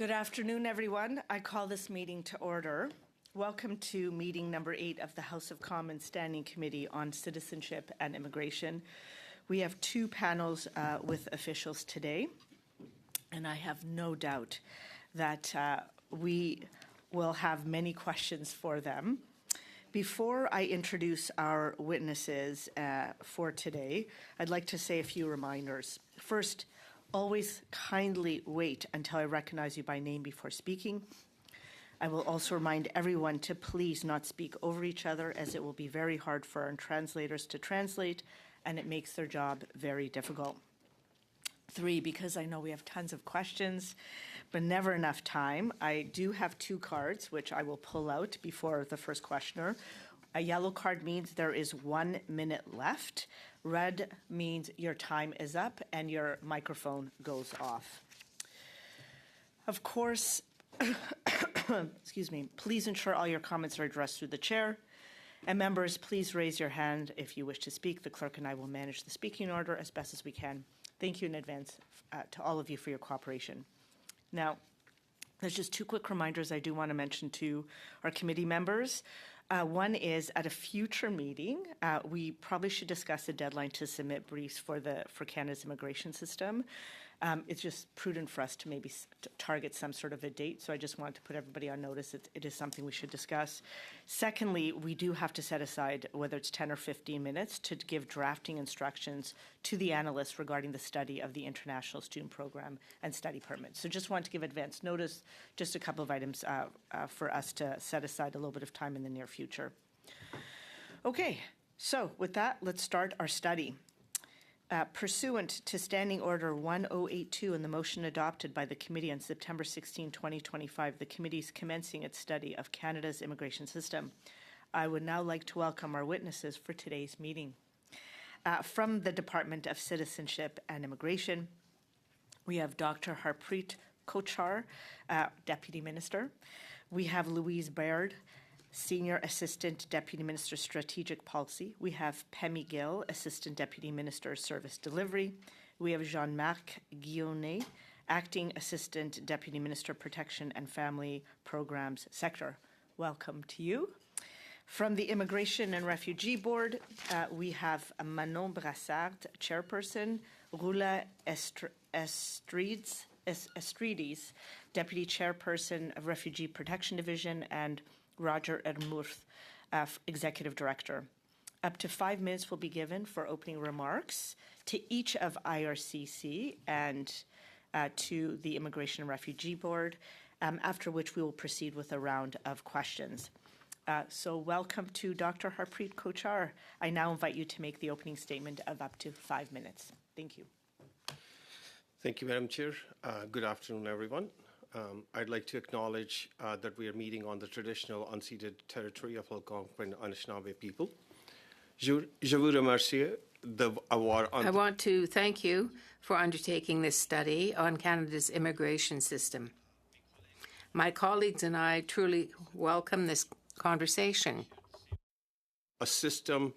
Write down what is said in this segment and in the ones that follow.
Good afternoon, everyone. I call this meeting to order. Welcome to meeting number 8 of the House of Commons Standing Committee on Citizenship and Immigration. We have 2 panels with officials today, and I have no doubt that we will have many questions for them. Before I introduce our witnesses for today, I'd like to say a few reminders. First, always kindly wait until I recognize you by name before speaking. I will also remind everyone to please not speak over each other, as it will be very hard for our translators to translate, and it makes their job very difficult. 3, because I know we have tons of questions, but never enough time, I do have 2 cards, which I will pull out before the first questioner. A yellow card means there is 1 minute left. Red means your time is up and your microphone goes off. Of course, excuse me, please ensure all your comments are addressed through the chair. And members, please raise your hand if you wish to speak. The clerk and I will manage the speaking order as best as we can. Thank you in advance to all of you for your cooperation. Now, there's just 2 quick reminders I do want to mention to our committee members. One is, at a future meeting, we probably should discuss a deadline to submit briefs for Canada's immigration system. It's just prudent for us to maybe target some sort of a date, so I just wanted to put everybody on notice that it is something we should discuss. Secondly, we do have to set aside, whether it's 10 or 15 minutes, to give drafting instructions to the analysts regarding the study of the International Student Program and study permits. So just wanted to give advance notice, just a couple of items for us to set aside a little bit of time in the near future. Okay, so with that, let's start our study. Pursuant to Standing Order 1082 and the motion adopted by the committee on September 16, 2025, the committee is commencing its study of Canada's immigration system. I would now like to welcome our witnesses for today's meeting. From the Department of Citizenship and Immigration, we have Dr. Harpreet Kochhar, Deputy Minister. We have Louise Baird, Senior Assistant Deputy Minister, Strategic Policy. We have Pemi Gill, Assistant Deputy Minister, Service Delivery. We have Jean-Marc Guillonnet, Acting Assistant Deputy Minister, Protection and Family Programs Sector. Welcome to you. From the Immigration and Refugee Board, we have Manon Brassard, Chairperson, Rula Estrides, Deputy Chairperson of Refugee Protection Division, and Roger Ermurth, Executive Director. Up to 5 minutes will be given for opening remarks to each of IRCC and to the Immigration and Refugee Board, after which we will proceed with a round of questions. So welcome to Dr. Harpreet Kochhar. I now invite you to make the opening statement of up to 5 minutes. Thank you. Thank you, Madam Chair. Good afternoon, everyone. I'd like to acknowledge that we are meeting on the traditional unceded territory of Algonquin Anishinaabe people. I want to thank you for undertaking this study on Canada's immigration system. My colleagues and I truly welcome this conversation. A system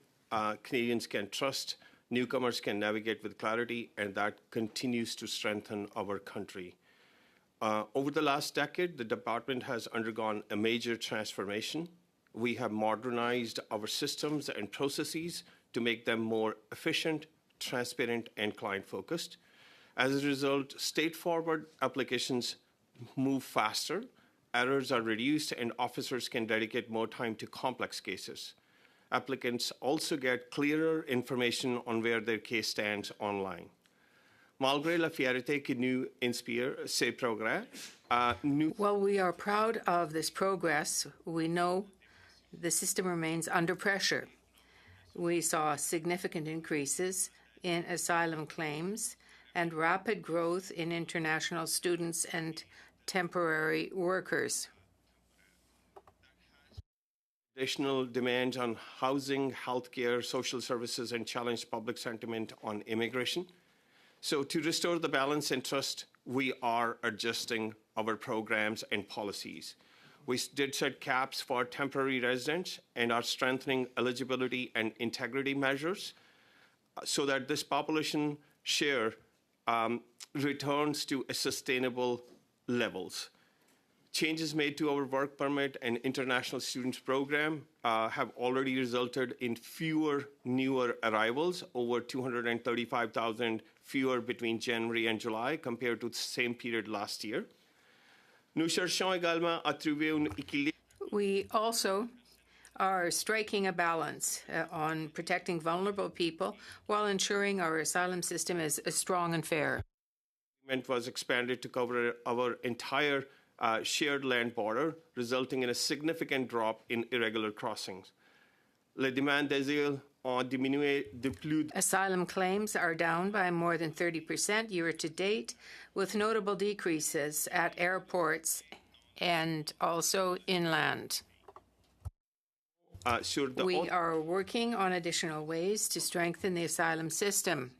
Canadians can trust, newcomers can navigate with clarity, and that continues to strengthen our country. Over the last decade, the department has undergone a major transformation. We have modernized our systems and processes to make them more efficient, transparent, and client-focused. As a result, straightforward applications move faster, errors are reduced, and officers can dedicate more time to complex cases. Applicants also get clearer information on where their case stands online. Malgré la fierté qui nous inspire ces progrès, While we are proud of this progress, we know the system remains under pressure. We saw significant increases in asylum claims and rapid growth in international students and temporary workers. Additional demands on housing, healthcare, social services, and challenged public sentiment on immigration. So to restore the balance and trust, we are adjusting our programs and policies. We did set caps for temporary residents and are strengthening eligibility and integrity measures so that this population share returns to a sustainable levels. Changes made to our work permit and international students program have already resulted in fewer newer arrivals, over 235,000 fewer between January and July compared to the same period last year. Nous cherchons également à trouver un équilibre. We also are striking a balance on protecting vulnerable people while ensuring our asylum system is strong and fair. Agreement was expanded to cover our entire shared land border, resulting in a significant drop in irregular crossings. Les demandes d'asile ont diminué de plus. Asylum claims are down by more than 30% year to date, with notable decreases at airports and also inland. We are working on additional ways to strengthen the asylum system.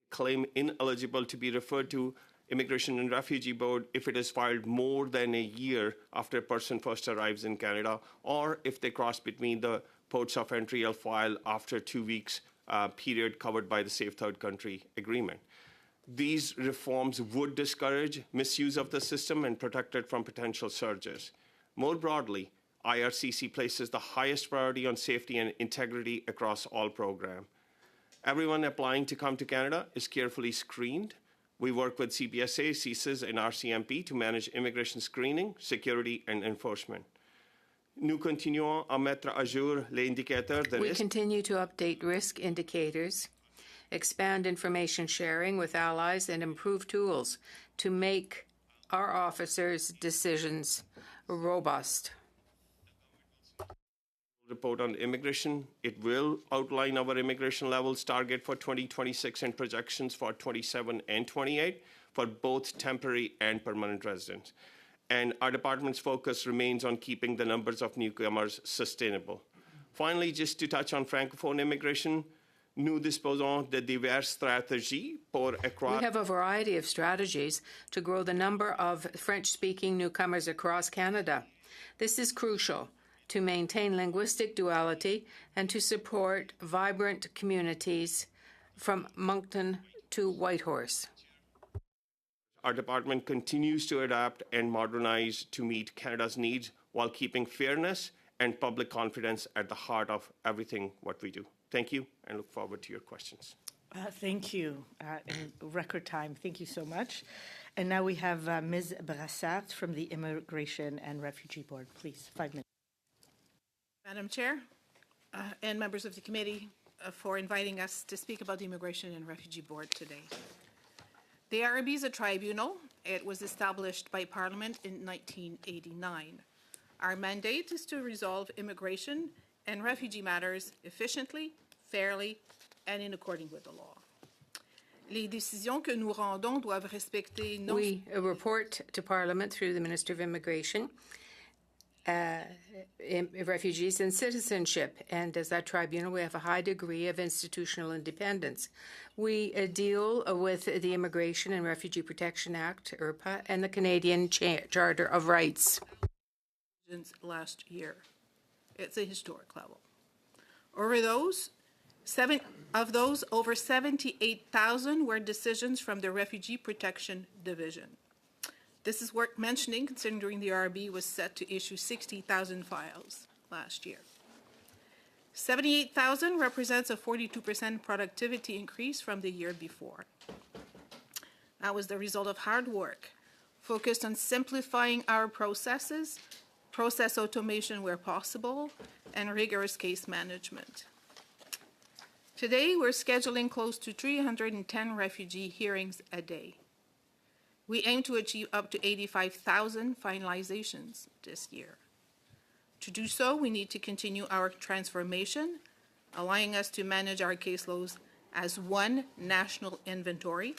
Claim ineligible to be referred to Immigration and Refugee Board if it is filed more than a year after a person first arrives in Canada, or if they cross between the ports of entry or file after 2 weeks period covered by the Safe Third Country Agreement. These reforms would discourage misuse of the system and protect it from potential surges. More broadly, IRCC places the highest priority on safety and integrity across all programs. Everyone applying to come to Canada is carefully screened. We work with CPSA, CSIS, and RCMP to manage immigration screening, security, and enforcement. Nous continuons à mettre à jour les indicateurs de risque. We continue to update risk indicators, expand information sharing with allies, and improve tools to make our officers' decisions robust. Report on immigration. It will outline our immigration levels target for 2026 and projections for 27 and 28 for both temporary and permanent residents. And our department's focus remains on keeping the numbers of newcomers sustainable. Finally, just to touch on francophone immigration, nous disposons de diverses stratégies pour accroître. We have a variety of strategies to grow the number of French-speaking newcomers across Canada. This is crucial to maintain linguistic duality and to support vibrant communities from Moncton to Whitehorse. Our department continues to adapt and modernize to meet Canada's needs while keeping fairness and public confidence at the heart of everything what we do. Thank you, and look forward to your questions. Thank you. In record time, thank you so much. And now we have Ms. Brassard from the Immigration and Refugee Board. Please, 5 minutes. Madam Chair and members of the committee for inviting us to speak about the Immigration and Refugee Board today. The IRB is a tribunal. It was established by Parliament in 1989. Our mandate is to resolve immigration and refugee matters efficiently, fairly, and in accordance with the law. Les décisions que nous rendons doivent respecter nos... We report to Parliament through the Minister of Immigration, refugees and citizenship, and as that tribunal we have a high degree of institutional independence. We deal with the Immigration and Refugee Protection Act, IRPA, and the Canadian Charter of Rights. Last year. It's a historic level. Over those, over 78,000 were decisions from the Refugee Protection Division. This is worth mentioning considering the RB was set to issue 60,000 files last year. 78,000 represents a 42% productivity increase from the year before. That was the result of hard work, focused on simplifying our processes, process automation where possible, and rigorous case management. Today, we're scheduling close to 310 refugee hearings a day. We aim to achieve up to 85,000 finalizations this year. To do so, we need to continue our transformation, allowing us to manage our caseloads as one national inventory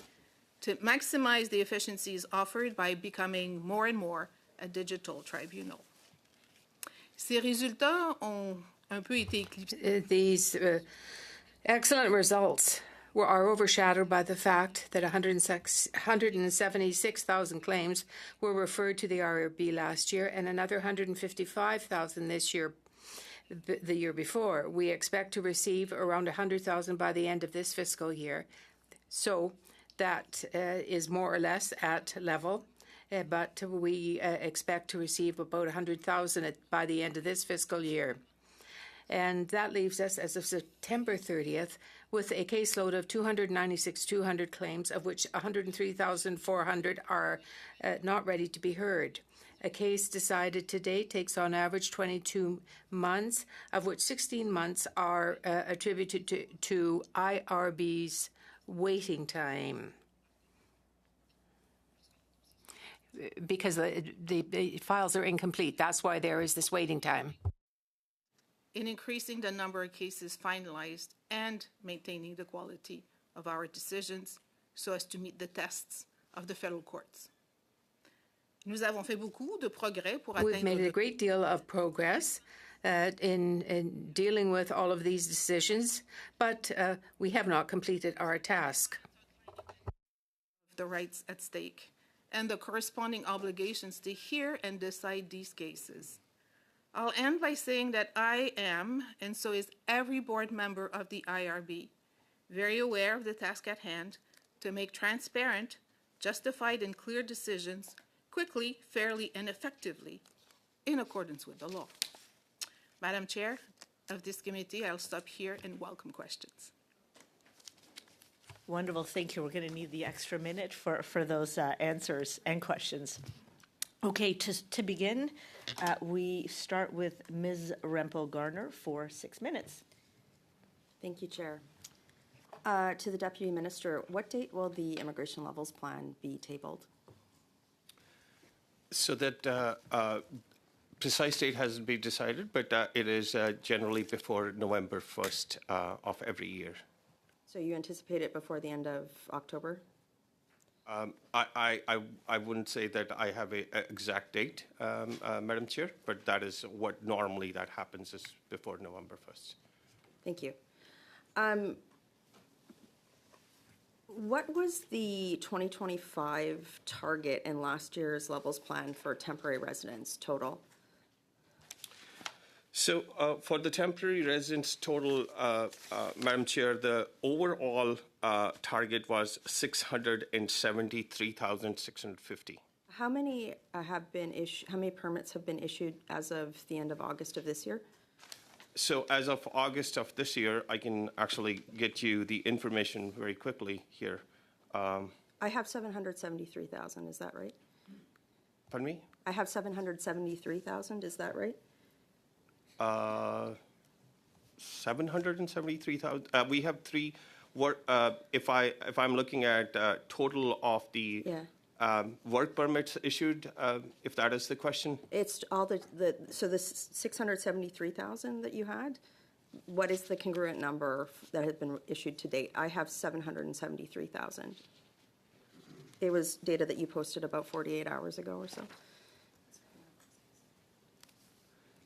to maximize the efficiencies offered by becoming more and more a digital tribunal. Ces résultats ont un peu été éclipsés. These excellent results are overshadowed by the fact that 176,000 claims were referred to the IRB last year and another 155,000 this year, the year before. We expect to receive around 100,000 by the end of this fiscal year. So That is more or less at level, but we expect to receive about 100,000 by the end of this fiscal year. And that leaves us, as of September 30th, with a caseload of 296,200 claims, of which 103,400 are not ready to be heard. A case decided to date takes on average 22 months, of which 16 months are attributed to IRB's waiting time. Because the files are incomplete. That's why there is this waiting time. In increasing the number of cases finalized and maintaining the quality of our decisions so as to meet the tests of the federal courts. Nous avons fait beaucoup de progrès pour We've atteindre made a great deal of progress in dealing with all of these decisions, but we have not completed our task. the rights at stake and the corresponding obligations to hear and decide these cases. I'll end by saying that I am, and so is every board member of the IRB, very aware of the task at hand to make transparent, justified, and clear decisions quickly, fairly, and effectively in accordance with the law. Madam Chair of this committee, I'll stop here and welcome questions. Wonderful. Thank you. We're going to need the extra minute for those answers and questions. Okay, to begin, we start with Ms. Rempel-Garner for 6 minutes. Thank you, Chair. To the Deputy Minister, what date will the immigration levels plan be tabled? So that precise date hasn't been decided, but it is generally before November 1st of every year. So you anticipate it before the end of October? I wouldn't say that I have an exact date, Madam Chair, but that is what normally that happens is before November 1st. Thank you. What was the 2025 target in last year's levels plan for temporary residents total? So for the temporary residents total, Madam Chair, the overall target was 673,650. How many how many permits have been issued as of the end of August of this year? So as of August of this year, I can actually get you the information very quickly here. I have 773,000, is that right? Pardon me? I have 773,000, is that right? 773,000. We have three. If I'm looking at total of the work permits issued, if that is the question. It's all so the 673,000 that you had. What is the congruent number that has been issued to date? I have 773,000. It was data that you posted about 48 hours ago or so.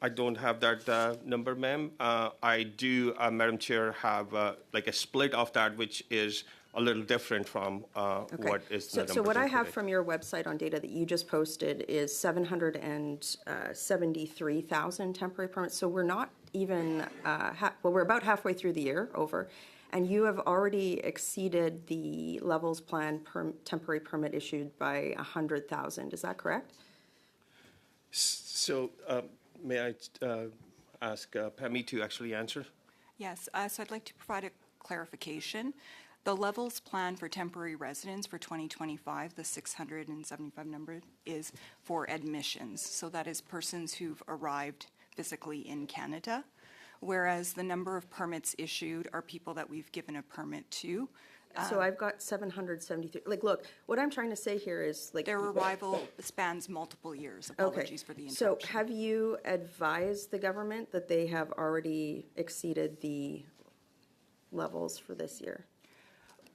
I don't have that number, ma'am. I do, Madam Chair, have like a split of that, which is a little different from what is the number. So what I have from your website on data that you just posted is 773,000 temporary permits. So we're not even, we're about halfway through the year, over, and you have already exceeded the levels plan temporary permit issued by 100,000. Is that correct? So, may I ask Pammy to actually answer? Yes, so I'd like to provide a clarification. The levels plan for temporary residents for 2025, the 675 number, is for admissions. So that is persons who've arrived physically in Canada, whereas the number of permits issued are people that we've given a permit to. So I've got 773. Like, look, what I'm trying to say here is, like, their arrival spans multiple years. Apologies for the interruption. So have you advised the government that they have already exceeded the levels for this year?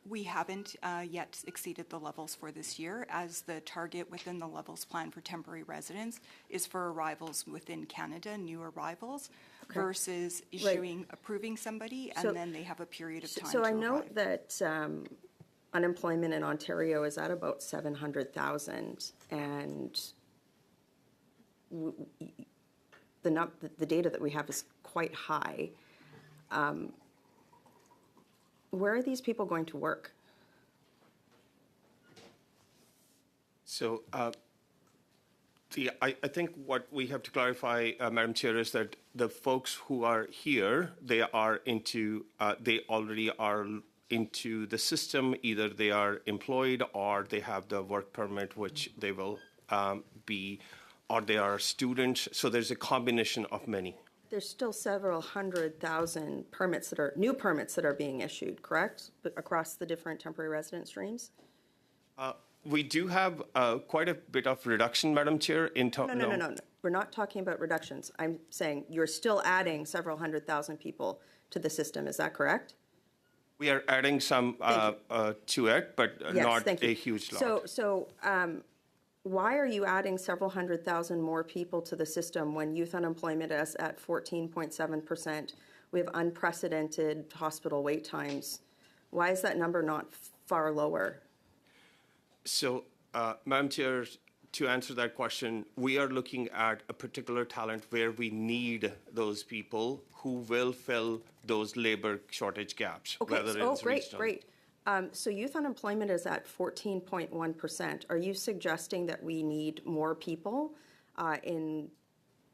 We haven't yet exceeded the levels for this year, as the target within the levels plan for temporary residents is for arrivals within Canada, new arrivals, versus issuing, approving somebody, and then they have a period of time to arrive. So I know that unemployment in Ontario is at about 700,000, and the data that we have is quite high. Where are these people going to work? So I think what we have to clarify, Madam Chair, is that the folks who are here, they already are into the system. Either they are employed or they have the work permit, which they will be, or they are students. So there's a combination of many. There's still several 100,000 permits new permits that are being issued, correct? But across the different temporary resident streams? We do have quite a bit of reduction, Madam Chair. No. We're not talking about reductions. I'm saying you're still adding several 100,000 people to the system. Is that correct? We are adding some to it, but Yes, not thank you. a huge lot. So why are you adding several 100,000 more people to the system when youth unemployment is at 14.7%? We have unprecedented hospital wait times. Why is that number not far lower? So, Madam Chair, to answer that question, we are looking at a particular talent where we need those people who will fill those labor shortage gaps. Okay, whether oh, it's great, regional. great. So youth unemployment is at 14.1%. Are you suggesting that we need more people in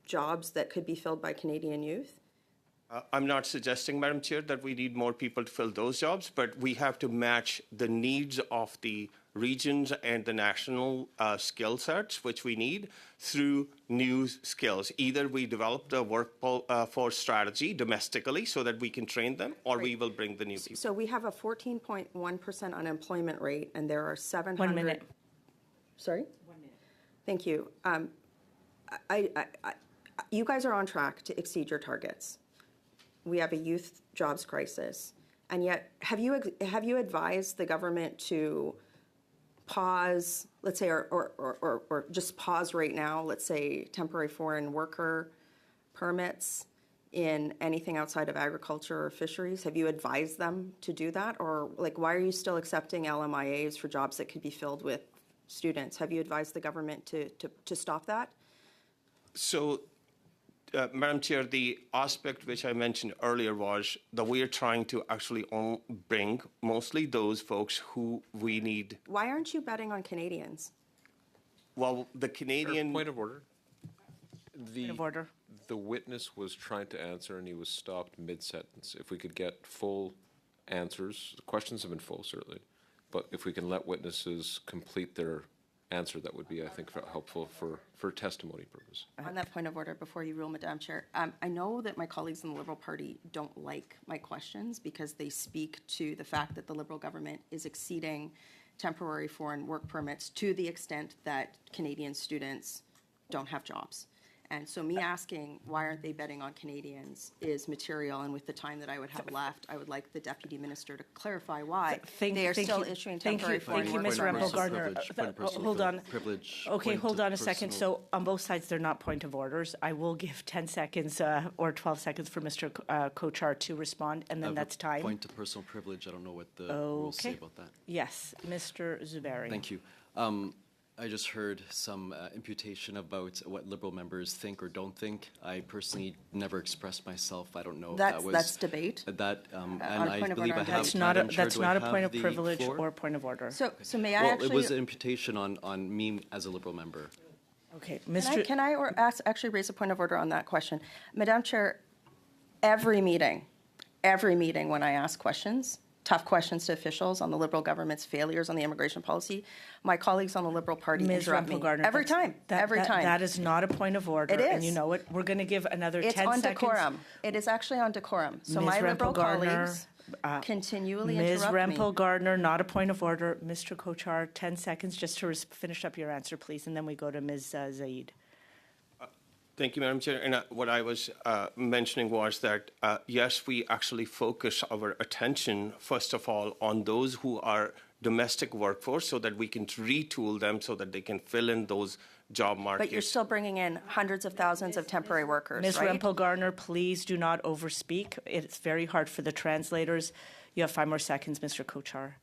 jobs that could be filled by Canadian youth? I'm not suggesting, Madam Chair, that we need more people to fill those jobs, but we have to match the needs of the regions and the national skill sets, which we need, through new skills. Either we develop the workforce strategy domestically so that we can train them, or we will bring the new people. So we have a 14.1% unemployment rate, and there are 700. 1 minute. Sorry? 1 minute. Thank you. You guys are on track to exceed your targets. We have a youth jobs crisis, and yet have you advised the government to pause, let's say, or just pause right now, let's say, temporary foreign worker permits in anything outside of agriculture or fisheries? Have you advised them to do that? Or, like, why are you still accepting LMIAs for jobs that could be filled with students? Have you advised the government to stop that? So, Madam Chair, the aspect which I mentioned earlier was that we are trying to actually bring mostly those folks who we need. Why aren't you betting on Canadians? Well, the Canadian... Point of order. Point of order. The witness was trying to answer and he was stopped mid-sentence. If we could get full answers, the questions have been full, certainly, but if we can let witnesses complete their answer, that would be, I think, helpful for testimony purpose. On that point of order, before you rule, Madam Chair, I know that my colleagues in the Liberal Party don't like my questions because they speak to the fact that the Liberal government is exceeding temporary foreign work permits to the extent that Canadian students don't have jobs. And so me asking why aren't they betting on Canadians is material, and with the time that I would have left, I would like the Deputy Minister to clarify why they are still issuing temporary foreign work permits. Thank you, Ms. Rempel-Gardner. Hold on. Privilege. Okay, hold on a second. So on both sides, they're not point of orders. I will give 10 seconds or 12 seconds for Mr. Kochar to respond, and then that's time. Point to personal privilege. I don't know what the rules say about that. Yes, Mr. Zuberi. Thank you. I just heard some imputation about what Liberal members think or don't think. I personally never expressed myself. I don't know if that was... That's debate. And I believe I have... That's not a point of the privilege floor? or point of order. So may I Well, actually... it was an imputation on me as a Liberal member. Okay, Can I actually raise a point of order on that question? Madam Chair, every meeting when I ask questions, tough questions to officials on the Liberal government's failures on the immigration policy, my colleagues on the Liberal Party Ms. interrupt me. Rempel-Gardner, Every time. That is not a point of order. It is. And you know it. We're going to give another 10 It's seconds. on decorum. It is actually on decorum. So Ms. my Liberal Rempel-Gardner, colleagues continually Ms. interrupt me. Rempel-Gardner, not a point of order. Mr. Kochar, 10 seconds just to finish up your answer, please, and then we go to Ms. Zaid. Thank you, Madam Chair. And what I was mentioning was that, yes, we actually focus our attention, first of all, on those who are domestic workforce so that we can retool them so that they can fill in those job markets. But you're still bringing in hundreds of thousands of temporary workers, Ms. right? Rempel-Gardner, please do not overspeak. It's very hard for the translators. You have 5 more seconds, Mr. Kochar.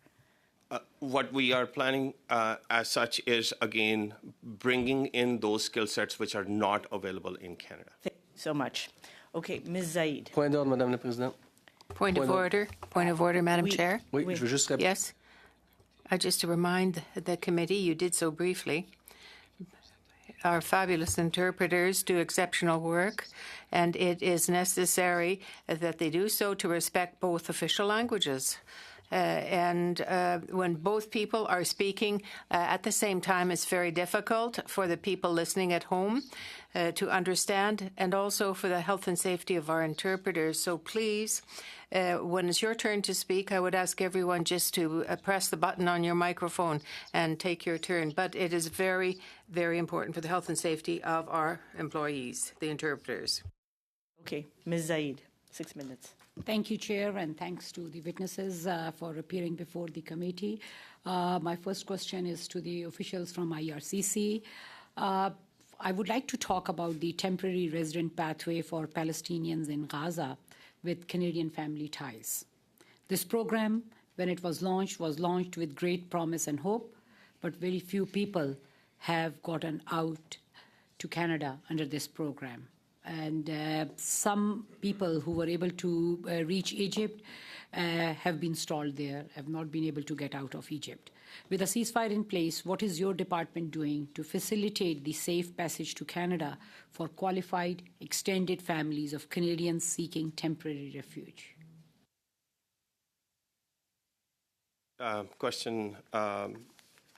What we are planning as such is, again, bringing in those skill sets which are not available in Canada. Thank you so much. Okay, Ms. Zaid. Point d'ordre, Madame la Présidente. Point of order. Point of order, Madam Chair. Oui, je veux juste Yes. Just to remind the committee, you did so briefly. Our fabulous interpreters do exceptional work, and it is necessary that they do so to respect both official languages. When both people are speaking at the same time, it's very difficult for the people listening at home to understand, and also for the health and safety of our interpreters. So please, when it's your turn to speak, I would ask everyone just to press the button on your microphone and take your turn. But it is very, very important for the health and safety of our employees, the interpreters. Okay, Ms. Zaid, 6 minutes. Thank you, Chair, and thanks to the witnesses for appearing before the committee. My first question is to the officials from IRCC. I would like to talk about the temporary resident pathway for Palestinians in Gaza with Canadian family ties. This program, when it was launched with great promise and hope, but very few people have gotten out to Canada under this program. And some people who were able to reach Egypt have been stalled there, have not been able to get out of Egypt. With a ceasefire in place, what is your department doing to facilitate the safe passage to Canada for qualified, extended families of Canadians seeking temporary refuge? Question,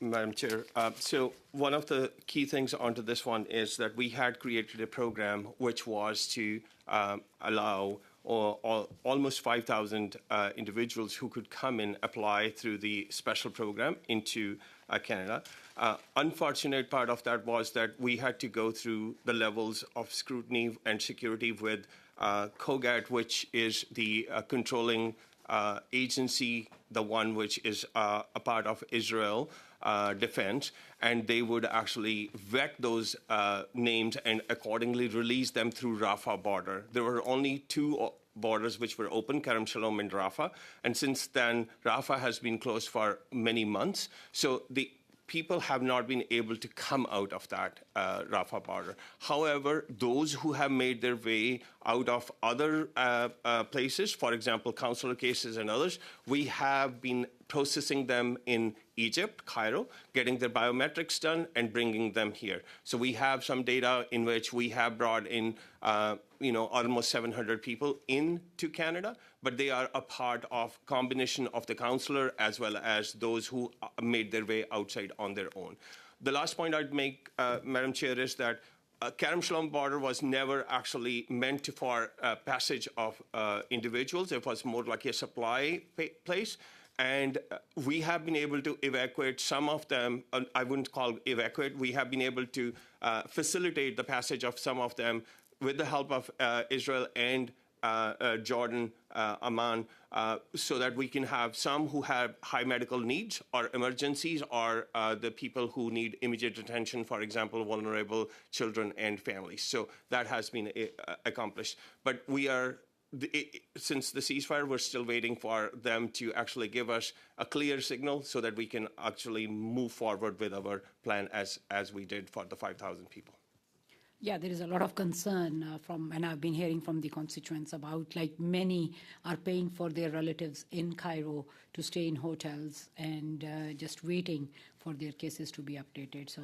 Madam Chair. So one of the key things onto this one is that we had created a program which was to allow almost 5,000 individuals who could come and apply through the special program into Canada. Unfortunate part of that was that we had to go through the levels of scrutiny and security with COGAT, which is the controlling agency, the one which is a part of Israel Defense, and they would actually vet those names and accordingly release them through Rafah border. There were only two borders which were open, Kerem Shalom and Rafah, and since then Rafah has been closed for many months. So the people have not been able to come out of that Rafah border. However, those who have made their way out of other places, for example, consular cases and others, we have been processing them in Egypt, Cairo, getting their biometrics done and bringing them here. So we have some data in which we have brought in, almost 700 people into Canada, but they are a part of combination of the consular as well as those who made their way outside on their own. The last point I'd make, Madam Chair, is that Kerem Shalom border was never actually meant for passage of individuals. It was more like a supply place. And we have been able to evacuate some of them. I wouldn't call evacuate. We have been able to facilitate the passage of some of them with the help of Israel and Jordan, Amman, so that we can have some who have high medical needs or emergencies, or the people who need immediate attention, for example, vulnerable children and families. So that has been accomplished. But we are, since the ceasefire, we're still waiting for them to actually give us a clear signal so that we can actually move forward with our plan as we did for the 5,000 people. Yeah, there is a lot of concern and I've been hearing from the constituents about, like, many are paying for their relatives in Cairo to stay in hotels and just waiting for their cases to be updated. So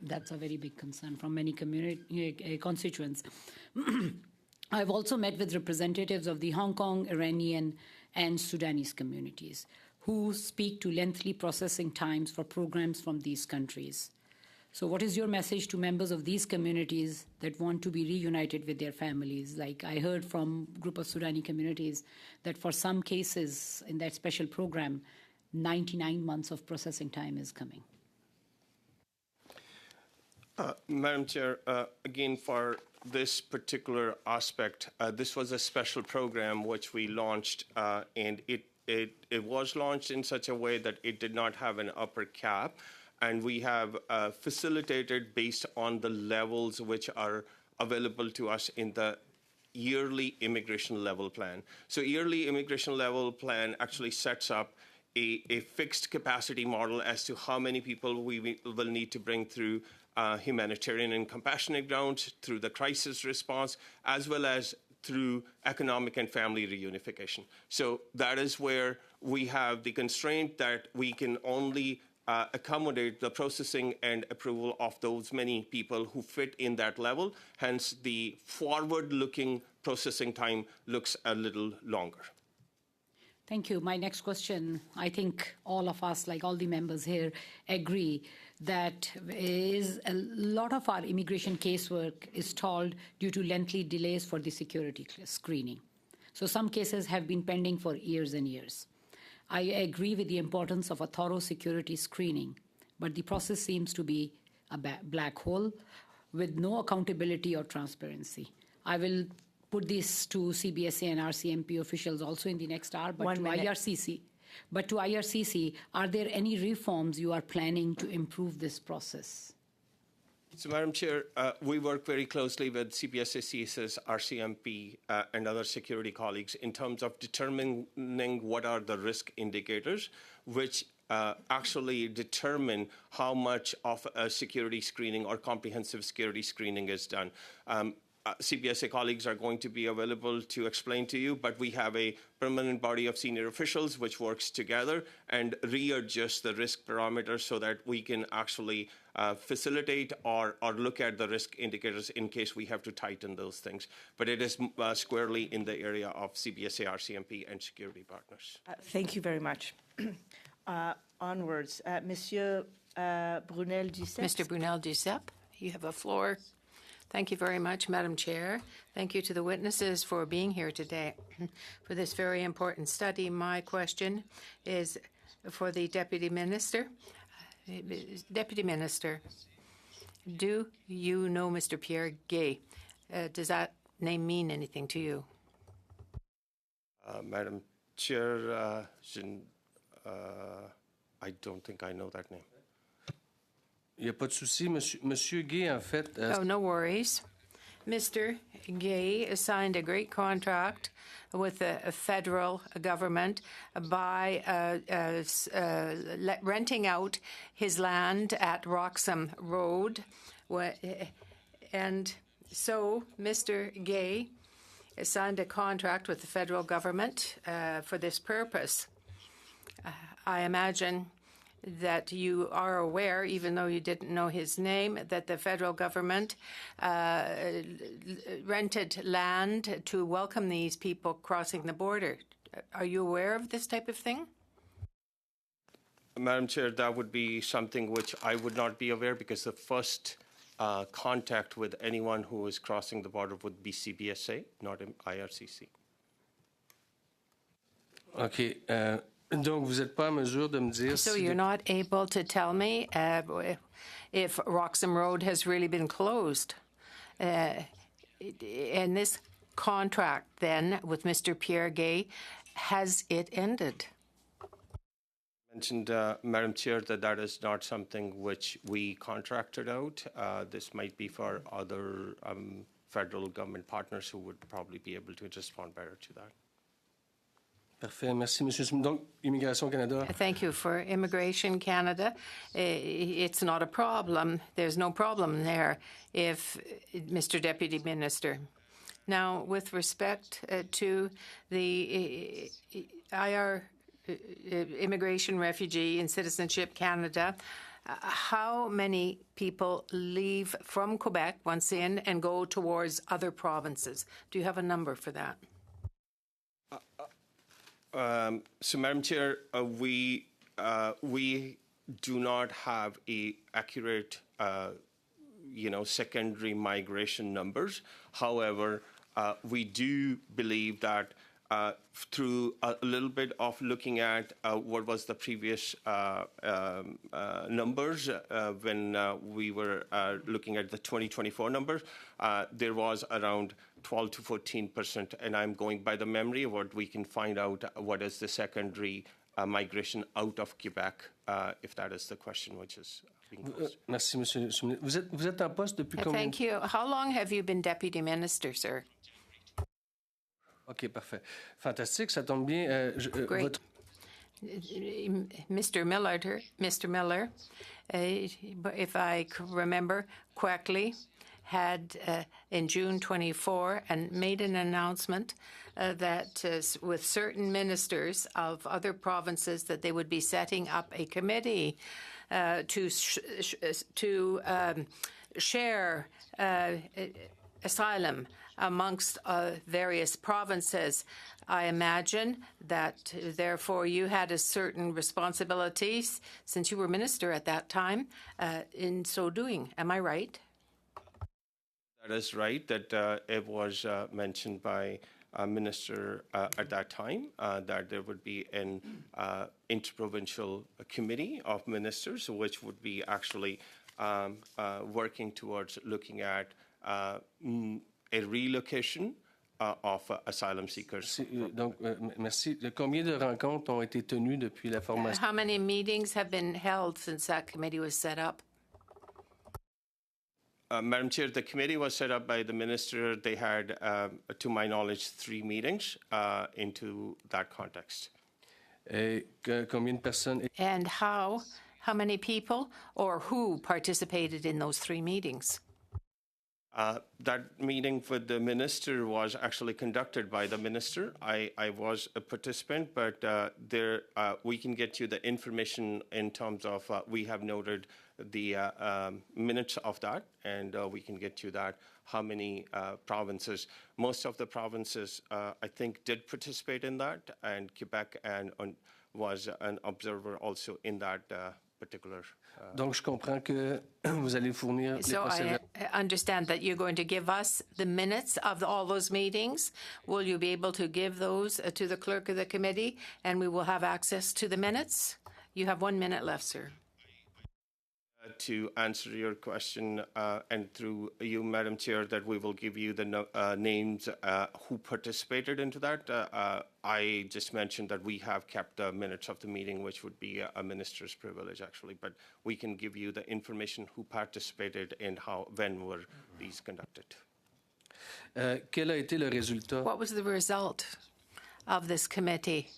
that's a very big concern from many constituents. I've also met with representatives of the Hong Kong, Iranian, and Sudanese communities who speak to lengthy processing times for programs from these countries. So what is your message to members of these communities that want to be reunited with their families? Like, I heard from a group of Sudani communities that for some cases in that special program, 99 months of processing time is coming. Madam Chair, again, for this particular aspect, this was a special program which we launched, and it was launched in such a way that it did not have an upper cap. And we have facilitated based on the levels which are available to us in the yearly immigration level plan. So yearly immigration level plan actually sets up a fixed capacity model as to how many people we will need to bring through humanitarian and compassionate grounds, through the crisis response, as well as through economic and family reunification. So that is where we have the constraint that we can only accommodate the processing and approval of those many people who fit in that level. Hence, the forward-looking processing time looks a little longer. Thank you. My next question, I think all of us, like all the members here, agree that is a lot of our immigration casework is stalled due to lengthy delays for the security screening. So some cases have been pending for years and years. I agree with the importance of a thorough security screening, but the process seems to be a black hole with no accountability or transparency. I will put this to CBSA and RCMP officials also in the next hour, but to IRCC. But to IRCC, are there any reforms you are planning to improve this process? So, Madam Chair, we work very closely with CBSA, CSS, RCMP, and other security colleagues in terms of determining what are the risk indicators, which actually determine how much of a security screening or comprehensive security screening is done. CBSA colleagues are going to be available to explain to you, but we have a permanent body of senior officials which works together and readjust the risk parameters so that we can actually facilitate or look at the risk indicators in case we have to tighten those things. But it is squarely in the area of CBSA, RCMP, and security partners. Thank you very much. Onwards, Monsieur Brunel-Duceppe. Mr. Brunel-Duceppe, you have a floor. Thank you very much, Madam Chair. Thank you to the witnesses for being here today for this very important study. My question is for the Deputy Minister. Deputy Minister, do you know Mr. Pierre Gay? Does that name mean anything to you? Madam Chair, I don't think I know that name. Il n'y a pas de souci. Monsieur Gay, en fait... Oh, no worries. Mr. Gay signed a great contract with the federal government by renting out his land at Roxham Road. And so Mr. Gay signed a contract with the federal government for this purpose. I imagine that you are aware, even though you didn't know his name, that the federal government rented land to welcome these people crossing the border. Are you aware of this type of thing? Madam Chair, that would be something which I would not be aware because the first contact with anyone who is crossing the border would be CBSA, not IRCC. OK. Donc, vous n'êtes pas en mesure de me dire... So you're not able to tell me if Roxham Road has really been closed. And this contract, then, with Mr. Pierre Gay, has it ended? I mentioned, Madam Chair, that is not something which we contracted out. This might be for other federal government partners who would probably be able to respond better to that. Parfait. Merci, Monsieur. Donc, Immigration Canada. Thank you. For Immigration Canada, it's not a problem. There's no problem there, if Mr. Deputy Minister. Now, with respect to the Immigration, Refugee, and Citizenship Canada, how many people leave from Quebec once in and go towards other provinces? Do you have a number for that? So, Madam Chair, we do not have a accurate, secondary migration numbers. However, we do believe that through a little bit of looking at what was the previous numbers when we were looking at the 2024 numbers, there was around 12 to 14%, and I'm going by the memory of what we can find out what is the secondary migration out of Quebec, if that is the question which is being posed. Merci, Monsieur. Vous êtes en poste depuis combien? Thank you. How long have you been Deputy Minister, sir? OK, parfait. Fantastique, ça tombe bien. Great. Mr. Miller, if I remember correctly, had in June 24 and made an announcement that with certain ministers of other provinces that they would be setting up a committee to share asylum amongst various provinces. I imagine that, therefore, you had a certain responsibilities since you were minister at that time in so doing. Am I right? That is right, that it was mentioned by minister at that time that there would be an interprovincial committee of ministers which would be actually working towards looking at a relocation of asylum seekers. Donc, merci. Combien de rencontres ont été tenues depuis la formation? How many meetings have been held since that committee was set up? Madam Chair, the committee was set up by the minister. They had, to my knowledge, 3 meetings into that context. Combien de personnes? And how many people or who participated in those 3 meetings? That meeting with the minister was actually conducted by the minister. I was a participant, but we can get you the information in terms of we have noted the minutes of that, and we can get you that, how many provinces. Most of the provinces, I think, did participate in that, and Quebec was an observer also in that particular. Donc, je comprends que vous allez fournir les So I understand that you're going to give us the minutes of all those meetings. Will you be able to give those to the clerk of the committee, and we will have access to the minutes? You have 1 minute left, sir. To answer your question, and through you, Madam Chair, that we will give you the names who participated into that. I just mentioned that we have kept the minutes of the meeting, which would be a minister's privilege, actually. But we can give you the information who participated and when were these conducted. Quel a été le résultat? What was the result of this committee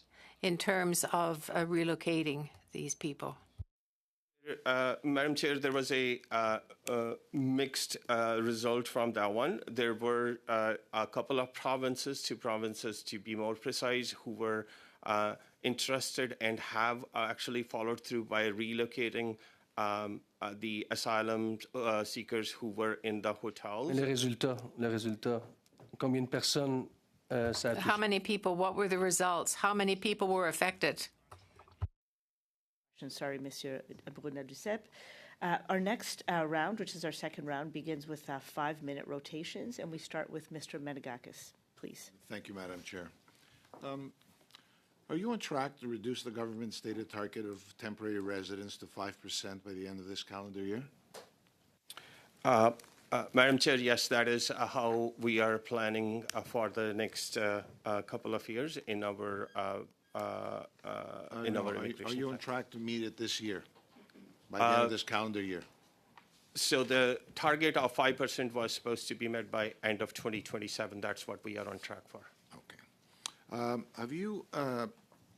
in terms of relocating these people? Madam Chair, there was a mixed result from that one. There were a couple of provinces, 2 provinces to be more precise, who were interested and have actually followed through by relocating the asylum seekers who were in the hotels. Le résultat. Combien de personnes ça a touché? How many people? What were the results? How many people were affected? Sorry, Monsieur Brunel-Duceppe. Our next round, which is our second round, begins with 5-minute rotations, and we start with Mr. Menegakis, please. Thank you, Madam Chair. Are you on track to reduce the government's stated target of temporary residents to 5% by the end of this calendar year? Madam Chair, yes, that is how we are planning for the next couple of years in our immigration. Are you on track to meet it this year, by the end of this calendar year? So the target of 5% was supposed to be met by end of 2027. That's what we are on track for. Okay. Have you,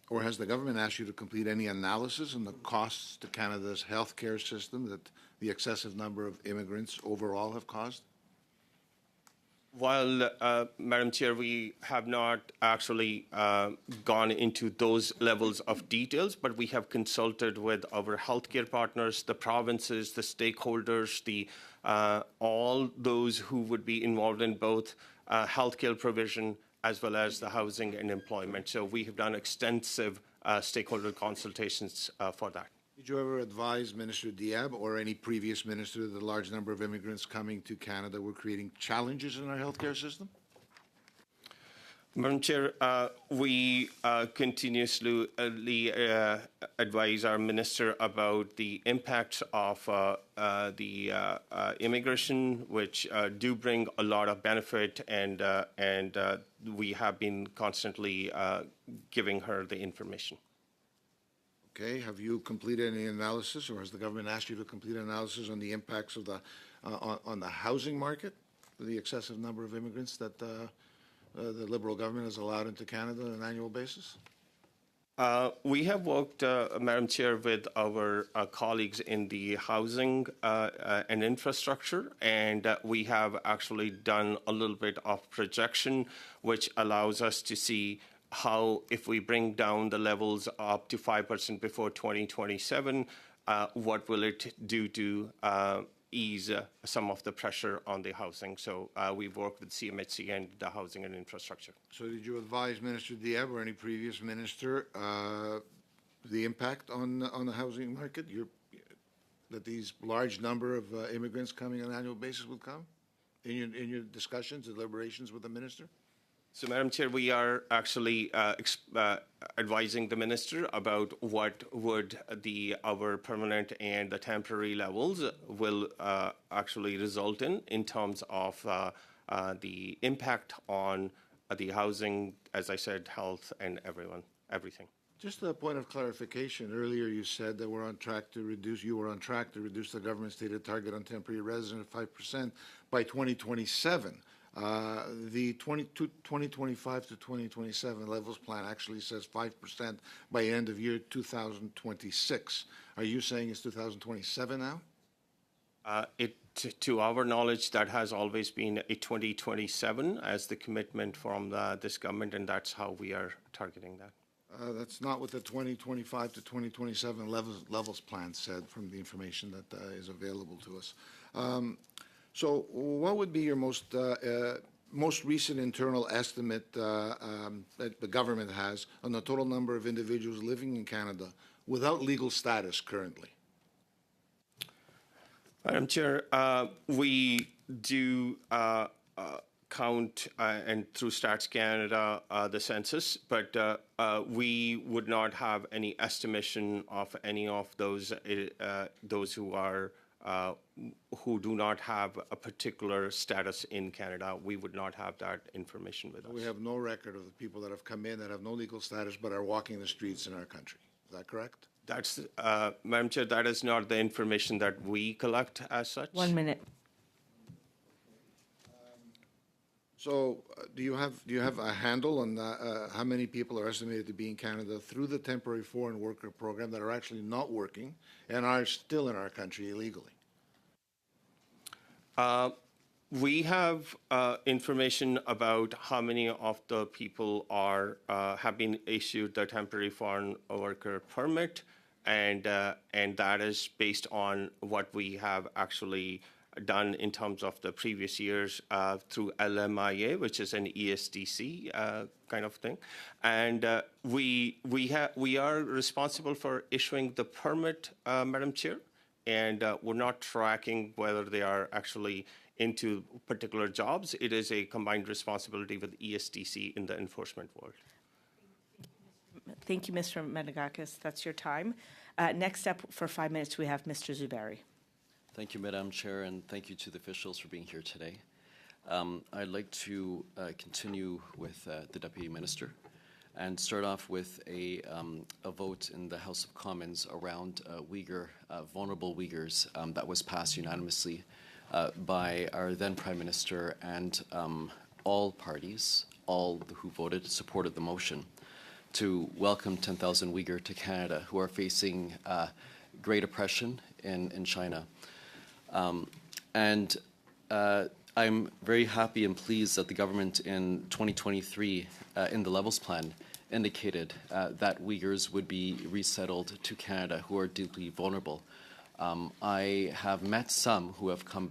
or has the government asked you to complete any analysis on the costs to Canada's healthcare system that the excessive number of immigrants overall have caused? While, Madam Chair, we have not actually gone into those levels of details, but we have consulted with our healthcare partners, the provinces, the stakeholders, all those who would be involved in both healthcare provision as well as the housing and employment. So we have done extensive stakeholder consultations for that. Did you ever advise Minister Diab or any previous minister that the large number of immigrants coming to Canada were creating challenges in our healthcare system? Madam Chair, we continuously advise our minister about the impacts of the immigration, which do bring a lot of benefit, and we have been constantly giving her the information. Okay. Have you completed any analysis, or has the government asked you to complete analysis on the impacts of on the housing market, the excessive number of immigrants that the Liberal government has allowed into Canada on an annual basis? We have worked, Madam Chair, with our colleagues in the housing and infrastructure, and we have actually done a little bit of projection, which allows us to see how, if we bring down the levels up to 5% before 2027, what will it do to ease some of the pressure on the housing. So we've worked with CMHC and the housing and infrastructure. So did you advise Minister Diab or any previous minister the impact on the housing market? That these large number of immigrants coming on an annual basis would come in your discussions, deliberations with the minister? So, Madam Chair, we are actually advising the minister about what would our permanent and the temporary levels will actually result in terms of the impact on the housing, as I said, health, and everything. Just a point of clarification. Earlier, you said that you were on track to reduce the government stated target on temporary residents 5% by 2027. The 2025 to 2027 levels plan actually says 5% by end of year 2026. Are you saying it's 2027 now? To our knowledge, that has always been a 2027 as the commitment from this government, and that's how we are targeting that. That's not what the 2025 to 2027 levels plan said from the information that is available to us. So what would be your most recent internal estimate that the government has on the total number of individuals living in Canada without legal status currently? Madam Chair, we do count and through Stats Canada the census, but we would not have any estimation of any of those who do not have a particular status in Canada. We would not have that information with us. We have no record of the people that have come in that have no legal status but are walking the streets in our country. Is that correct? That's, Madam Chair, that is not the information that we collect as such. 1 minute. So, do you have a handle on how many people are estimated to be in Canada through the temporary foreign worker program that are actually not working and are still in our country illegally? We have information about how many of the people have been issued the temporary foreign worker permit, and that is based on what we have actually done in terms of the previous years through LMIA, which is an ESDC kind of thing. And we are responsible for issuing the permit, Madam Chair, and we're not tracking whether they are actually into particular jobs. It is a combined responsibility with ESDC in the enforcement world. Thank you, Mr. Menegakis. That's your time. Next up for 5 minutes, we have Mr. Zuberi. Thank you, Madam Chair, and thank you to the officials for being here today. I'd like to continue with the Deputy Minister and start off with a vote in the House of Commons around vulnerable Uyghurs that was passed unanimously by our then Prime Minister and all parties, all who voted, supported the motion to welcome 10,000 Uyghur to Canada who are facing great oppression in China. I'm very happy and pleased that the government in 2023, in the Levels Plan, indicated that Uyghurs would be resettled to Canada who are deeply vulnerable. I have met some who have come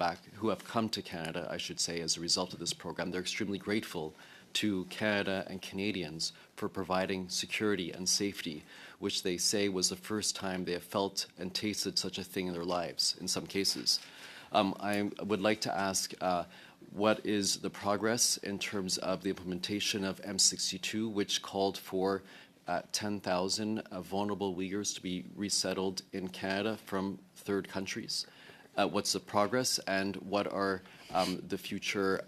to Canada, I should say, as a result of this program. They're extremely grateful to Canada and Canadians for providing security and safety, which they say was the first time they have felt and tasted such a thing in their lives, in some cases. I would like to ask what is the progress in terms of the implementation of M62, which called for 10,000 vulnerable Uyghurs to be resettled in Canada from third countries. What's the progress, and what are the future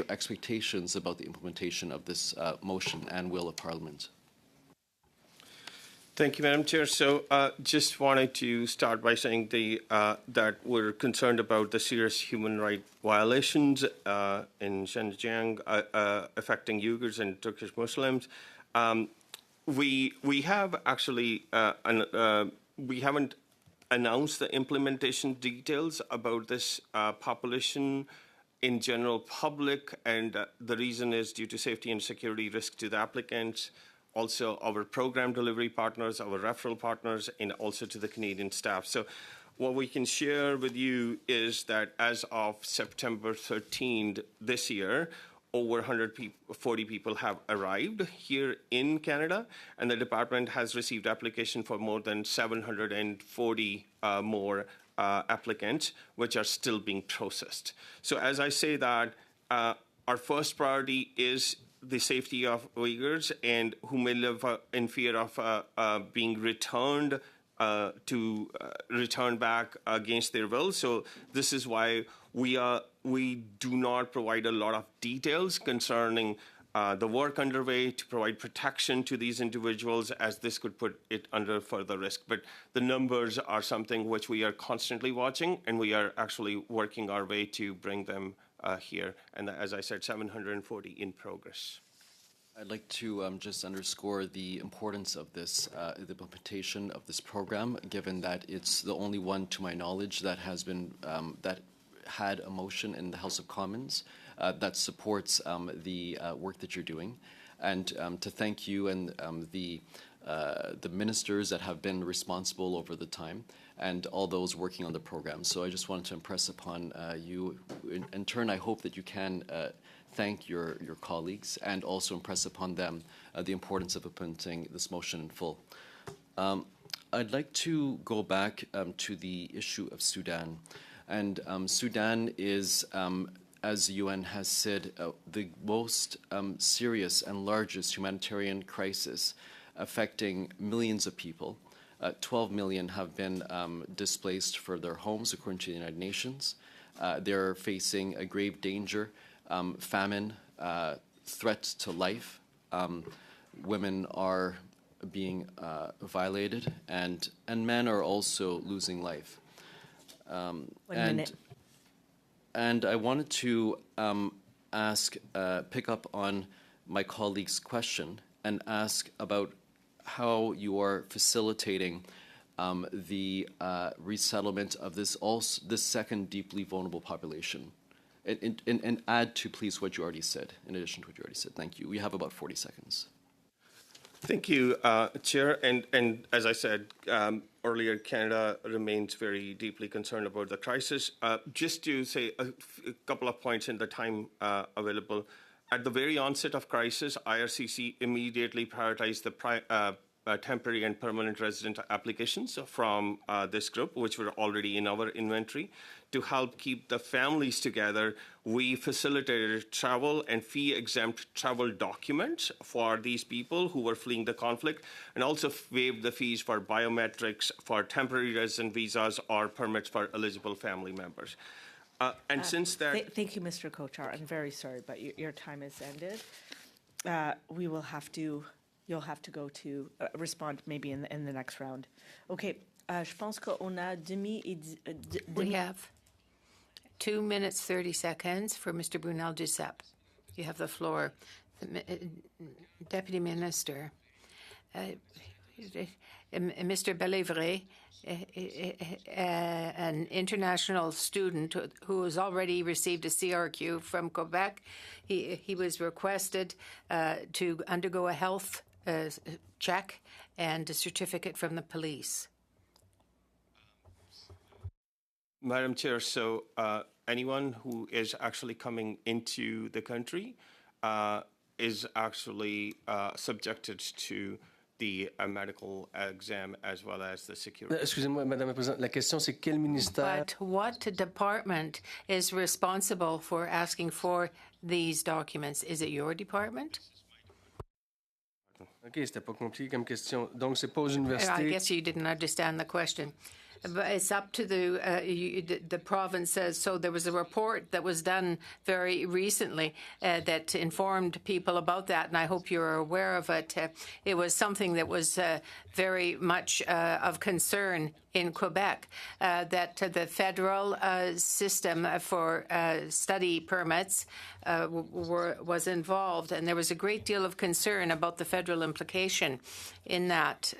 expectations about the implementation of this motion and will of Parliament? Thank you, Madam Chair. So just wanted to start by saying that we're concerned about the serious human rights violations in Xinjiang affecting Uyghurs and Turkish Muslims. We have actually we haven't announced the implementation details about this population in general public, and the reason is due to safety and security risk to the applicants, also our program delivery partners, our referral partners, and also to the Canadian staff. So what we can share with you is that as of September 13th this year, over 140 people have arrived here in Canada, and the department has received application for more than 740 more applicants, which are still being processed. So as I say that, our first priority is the safety of Uyghurs and who may live in fear of being returned to return back against their will. So this is why we do not provide a lot of details concerning the work underway to provide protection to these individuals, as this could put it under further risk. But the numbers are something which we are constantly watching, and we are actually working our way to bring them here. And as I said, 740 in progress. I'd like to just underscore the importance of this, the implementation of this program, given that it's the only one, to my knowledge, that has been that had a motion in the House of Commons that supports the work that you're doing, and to thank you and the ministers that have been responsible over the time, and all those working on the program. So I just wanted to impress upon you. In turn, I hope that you can thank your colleagues and also impress upon them the importance of implementing this motion in full. I'd like to go back to the issue of Sudan. And Sudan is, as the UN has said, the most serious and largest humanitarian crisis affecting millions of people. 12 million have been displaced for their homes, according to the United Nations. They're facing a grave danger, famine, threats to life. Women are being violated, and men are also losing life. And I wanted to pick up on my colleague's question and ask about how you are facilitating the resettlement of this second deeply vulnerable population. And add to, please, what you already said, in addition to what you already said. Thank you. We have about 40 seconds. Thank you, Chair. And as I said earlier, Canada remains very deeply concerned about the crisis. Just to say a couple of points in the time available. At the very onset of crisis, IRCC immediately prioritized the temporary and permanent resident applications from this group, which were already in our inventory. To help keep the families together, we facilitated travel and fee-exempt travel documents for these people who were fleeing the conflict, and also waived the fees for biometrics for temporary resident visas or permits for eligible family members. And since that... Thank you, Mr. Kochar. I'm very sorry, but your time has ended. We will have to... You'll have to go to respond maybe in the next round. Okay. Je pense qu'on a We have 2 minutes, 30 seconds for Mr. Brunel Duceppe. You have the floor. Deputy Minister, Mr. Bellevre, an international student who has already received a CRQ from Quebec, he was requested to undergo a health check and a certificate from the police. Madam Chair, so anyone who is actually coming into the country is actually subjected to the medical exam as well as the security. Excusez-moi, Madame la Présidente, la question c'est quel ministère... But what department is responsible for asking for these documents? Is it your department? OK, c'était pas compliqué comme question. Donc, c'est pas aux universités... I guess you didn't understand the question. But it's up to the province. So there was a report that was done very recently that informed people about that, and I hope you're aware of it. It was something that was very much of concern in Quebec, that the federal system for study permits was involved, and there was a great deal of concern about the federal implication in that.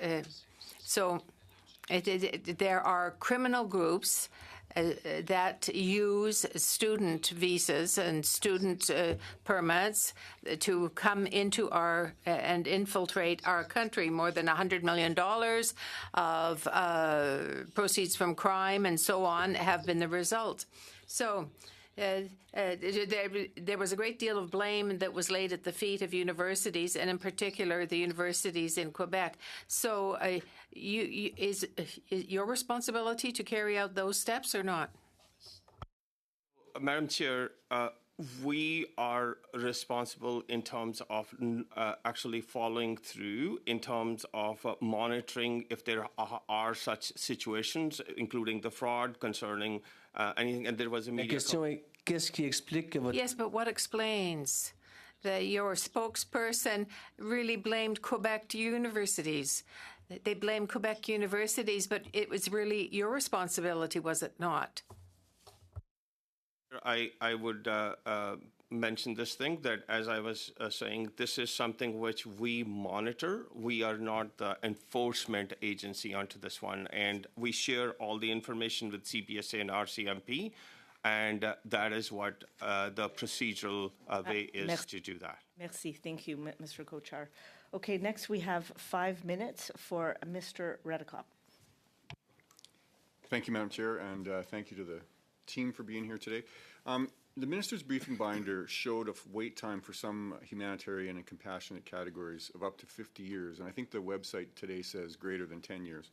There are criminal groups that use student visas and student permits to come into and infiltrate our country. More than $100 million of proceeds from crime and so on have been the result. So there was a great deal of blame that was laid at the feet of universities, and in particular the universities in Quebec. So is your responsibility to carry out those steps or not? Madam Chair, we are responsible in terms of actually following through, in terms of monitoring if there are such situations, including the fraud concerning anything. And there was a media. La question est, qu'est-ce qui explique que votre... Yes, but what explains that your spokesperson really blamed Quebec universities? They blamed Quebec universities, but it was really your responsibility, was it not? I would mention this thing that, as I was saying, this is something which we monitor. We are not the enforcement agency onto this one, and we share all the information with CPSA and RCMP, and that is what the procedural way is to do that. Merci. Thank you, Mr. Kochar. Okay, next we have 5 minutes for Mr. Redekop. Thank you, Madam Chair, and thank you to the team for being here today. The Minister's briefing binder showed a wait time for some humanitarian and compassionate categories of up to 50 years, and I think the website today says greater than 10 years.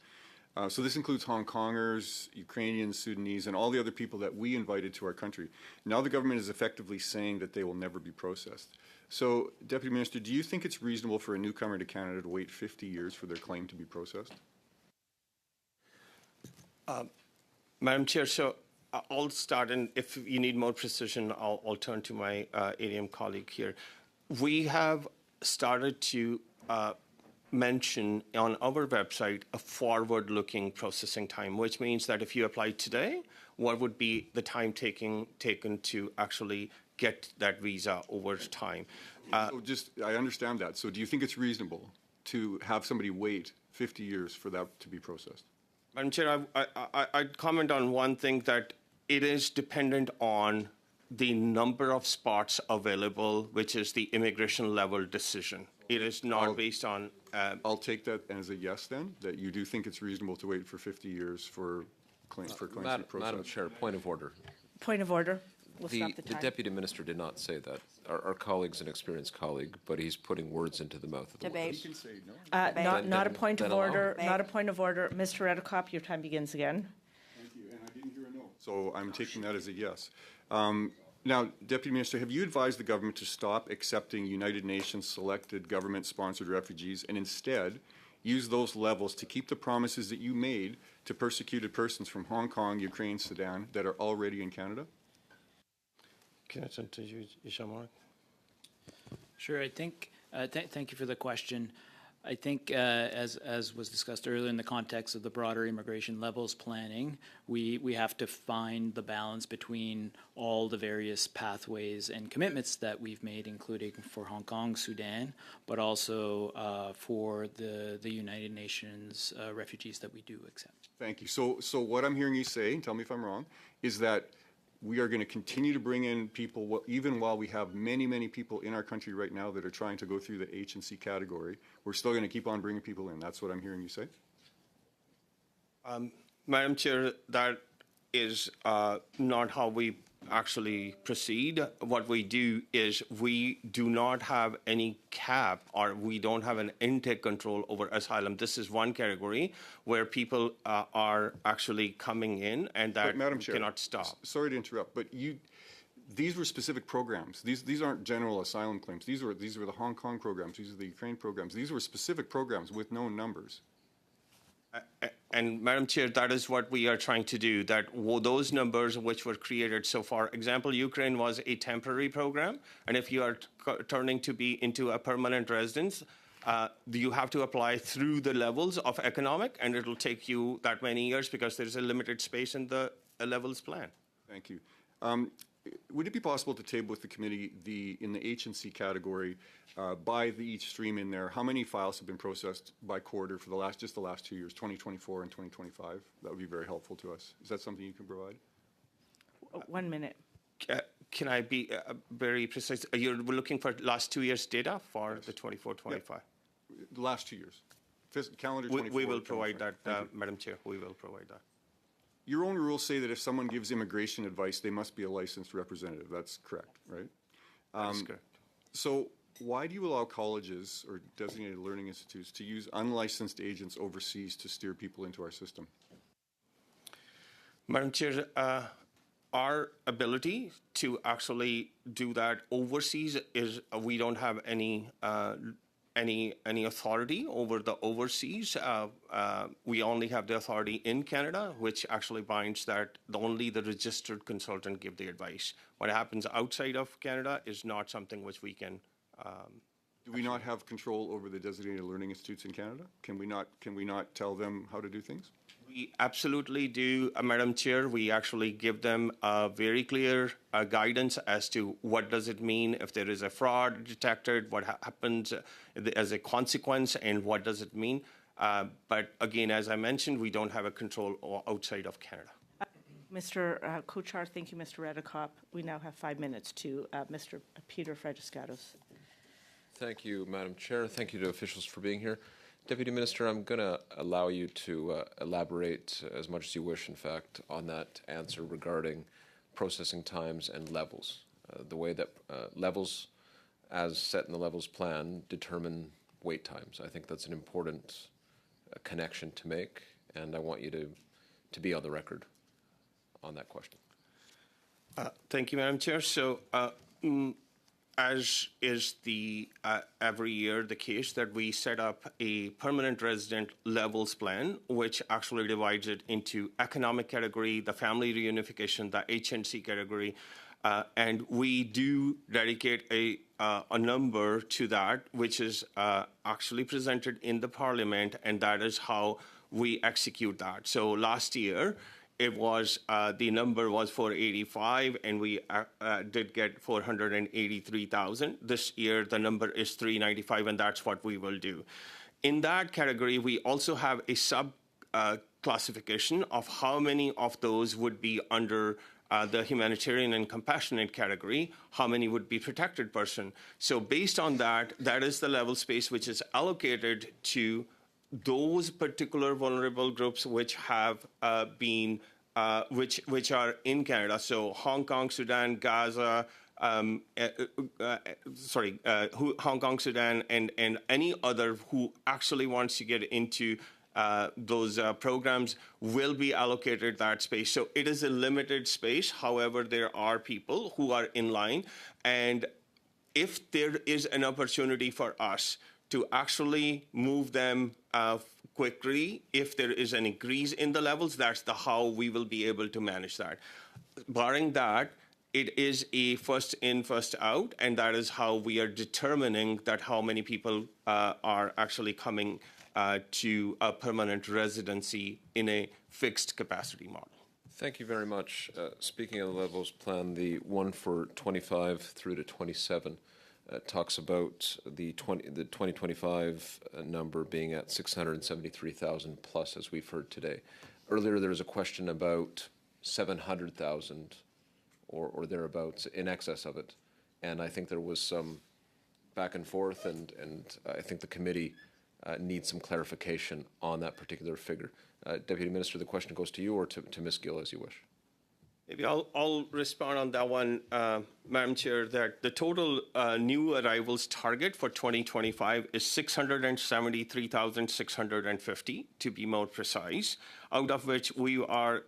So this includes Hong Kongers, Ukrainians, Sudanese, and all the other people that we invited to our country. Now the government is effectively saying that they will never be processed. So, Deputy Minister, do you think it's reasonable for a newcomer to Canada to wait 50 years for their claim to be processed? Madam Chair, so I'll start, and if you need more precision, I'll turn to my ADM colleague here. We have started to mention on our website a forward-looking processing time, which means that if you apply today, what would be the time taken to actually get that visa over time? I understand that. So do you think it's reasonable to have somebody wait 50 years for that to be processed? Madam Chair, I'd comment on one thing, that it is dependent on the number of spots available, which is the immigration level decision. It is not based on... I'll take that as a yes then, that you do think it's reasonable to wait for 50 years for claims to be processed. Madam Chair, point of order. Point of order. We'll stop the The time. Deputy Minister did not say that. Our colleague's an experienced colleague, but he's putting words into the mouth of the Debate. He can say no. Not a point of then allow order. it. Not a point of order. Mr. Redekop, your time begins again. Thank you, and I didn't hear a no. So I'm taking that as a yes. Now, Deputy Minister, have you advised the government to stop accepting United Nations selected government-sponsored refugees and instead use those levels to keep the promises that you made to persecuted persons from Hong Kong, Ukraine, Sudan that are already in Canada? Can I turn to you, Jean-Marc? Sure. I think, thank you for the question. I think, as was discussed earlier in the context of the broader immigration levels planning, we have to find the balance between all the various pathways and commitments that we've made, including for Hong Kong, Sudan, but also for the United Nations refugees that we do accept. Thank you. So what I'm hearing you say, and tell me if I'm wrong, is that we are going to continue to bring in people, even while we have many, many people in our country right now that are trying to go through the H and C category. We're still going to keep on bringing people in. That's what I'm hearing you say? Madam Chair, that is not how we actually proceed. What we do is we do not have any cap, or we don't have an intake control over asylum. This is one category where people are actually coming in, and that Madam Chair, cannot stop. Sorry to interrupt, but these were specific programs. These aren't general asylum claims. These were the Hong Kong programs. These are the Ukraine programs. These were specific programs with known numbers. And Madam Chair, that is what we are trying to do, that those numbers which were created so far, example, Ukraine was a temporary program, and if you are turning to be into a permanent residence, you have to apply through the levels of economic, and it'll take you that many years because there's a limited space in the levels plan. Thank you. Would it be possible to table with the committee in the H&C category, by each stream in there, how many files have been processed by quarter for the last 2 years, 2024 and 2025? That would be very helpful to us. Is that something you can provide? 1 minute. Can I be very precise? You're looking for last 2 years data for the 24-25? Yep. The last 2 years. Calendar 24. We will provide that, Madam Chair. We will provide that. Your own rules say that if someone gives immigration advice, they must be a licensed representative. That's correct, right? That's correct. So why do you allow colleges or designated learning institutes to use unlicensed agents overseas to steer people into our system? Madam Chair, our ability to actually do that overseas is we don't have any authority over the overseas. We only have the authority in Canada, which actually binds that only the registered consultant give the advice. What happens outside of Canada is not something which we can. Do we not have control over the designated learning institutes in Canada? Can we not tell them how to do things? We absolutely do, Madam Chair. We actually give them very clear guidance as to what does it mean if there is a fraud detected, what happens as a consequence, and what does it mean. But again, as I mentioned, we don't have a control outside of Canada. Mr. Kochar, thank you, Mr. Redekop. We now have 5 minutes to Mr. Peter Fredescatos. Thank you, Madam Chair. Thank you to officials for being here. Deputy Minister, I'm going to allow you to elaborate as much as you wish, in fact, on that answer regarding processing times and levels. The way that levels, as set in the levels plan, determine wait times. I think that's an important connection to make, and I want you to be on the record on that question. Thank you, Madam Chair. So, as is every year the case, that we set up a permanent resident levels plan, which actually divides it into economic category, the family reunification, the H&C category, and we do dedicate a number to that, which is actually presented in the Parliament, and that is how we execute that. So last year, it was the number was 485, and we did get 483,000. This year, the number is 395, and that's what we will do. In that category, we also have a sub classification of how many of those would be under the humanitarian and compassionate category, how many would be protected person. So based on that, that is the level space which is allocated to those particular vulnerable groups which have been, which are in Canada. So Hong Kong, Sudan, Gaza, Hong Kong, Sudan, and any other who actually wants to get into those programs will be allocated that space. So it is a limited space. However, there are people who are in line. And if there is an opportunity for us to actually move them quickly, if there is an increase in the levels, that's how we will be able to manage that. Barring that, it is a first in, first out, and that is how we are determining that how many people are actually coming to a permanent residency in a fixed capacity model. Thank you very much. Speaking of the levels plan, the one for 25 through to 27 talks about the 2025 number being at 673,000 plus, as we've heard today. Earlier, there was a question about 700,000 or thereabouts, in excess of it, and I think there was some back and forth, and I think the committee needs some clarification on that particular figure. Deputy Minister, the question goes to you or to Ms. Gill, as you wish. Maybe I'll respond on that one, Madam Chair, that the total new arrivals target for 2025 is 673,650, to be more precise, out of which we are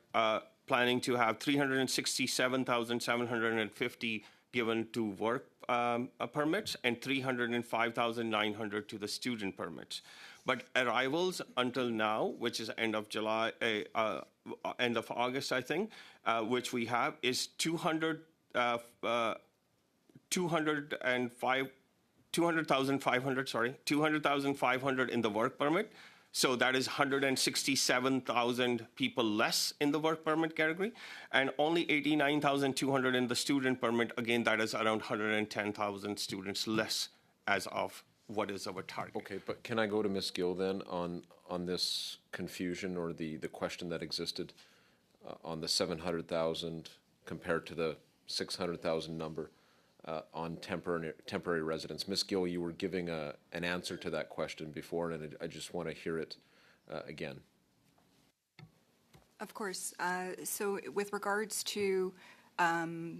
planning to have 367,750 given to work permits and 305,900 to the student permits. But arrivals until now, which is end of July, end of August, I think, which we have is 200,500 in the work permit. So that is 167,000 people less in the work permit category, and only 89,200 in the student permit. Again, that is around 110,000 students less as of what is our target. Okay, but can I go to Ms. Gill then on this confusion or the question that existed on the 700,000 compared to the 600,000 number on temporary residents? Ms. Gill, you were giving an answer to that question before, and I just want to hear it again. Of course. So with regards to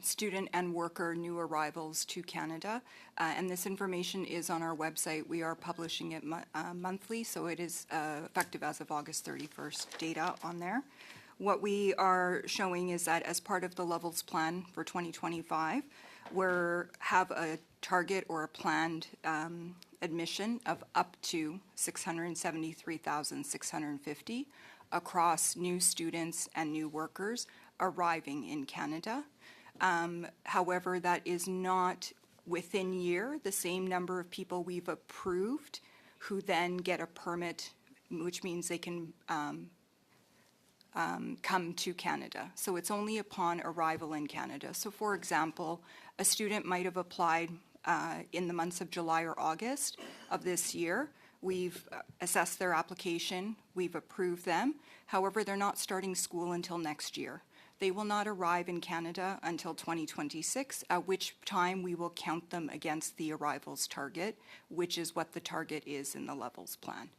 student and worker new arrivals to Canada, and this information is on our website. We are publishing it monthly, so it is effective as of August 31st data on there. What we are showing is that as part of the levels plan for 2025, we have a target or a planned admission of up to 673,650 across new students and new workers arriving in Canada. However, that is not within year the same number of people we've approved who then get a permit, which means they can come to Canada. So it's only upon arrival in Canada. So for example, a student might have applied in the months of July or August of this year. We've assessed their application, we've approved them. However, they're not starting school until next year. They will not arrive in Canada until 2026, at which time we will count them against the arrivals target, which is what the target is in the levels plan.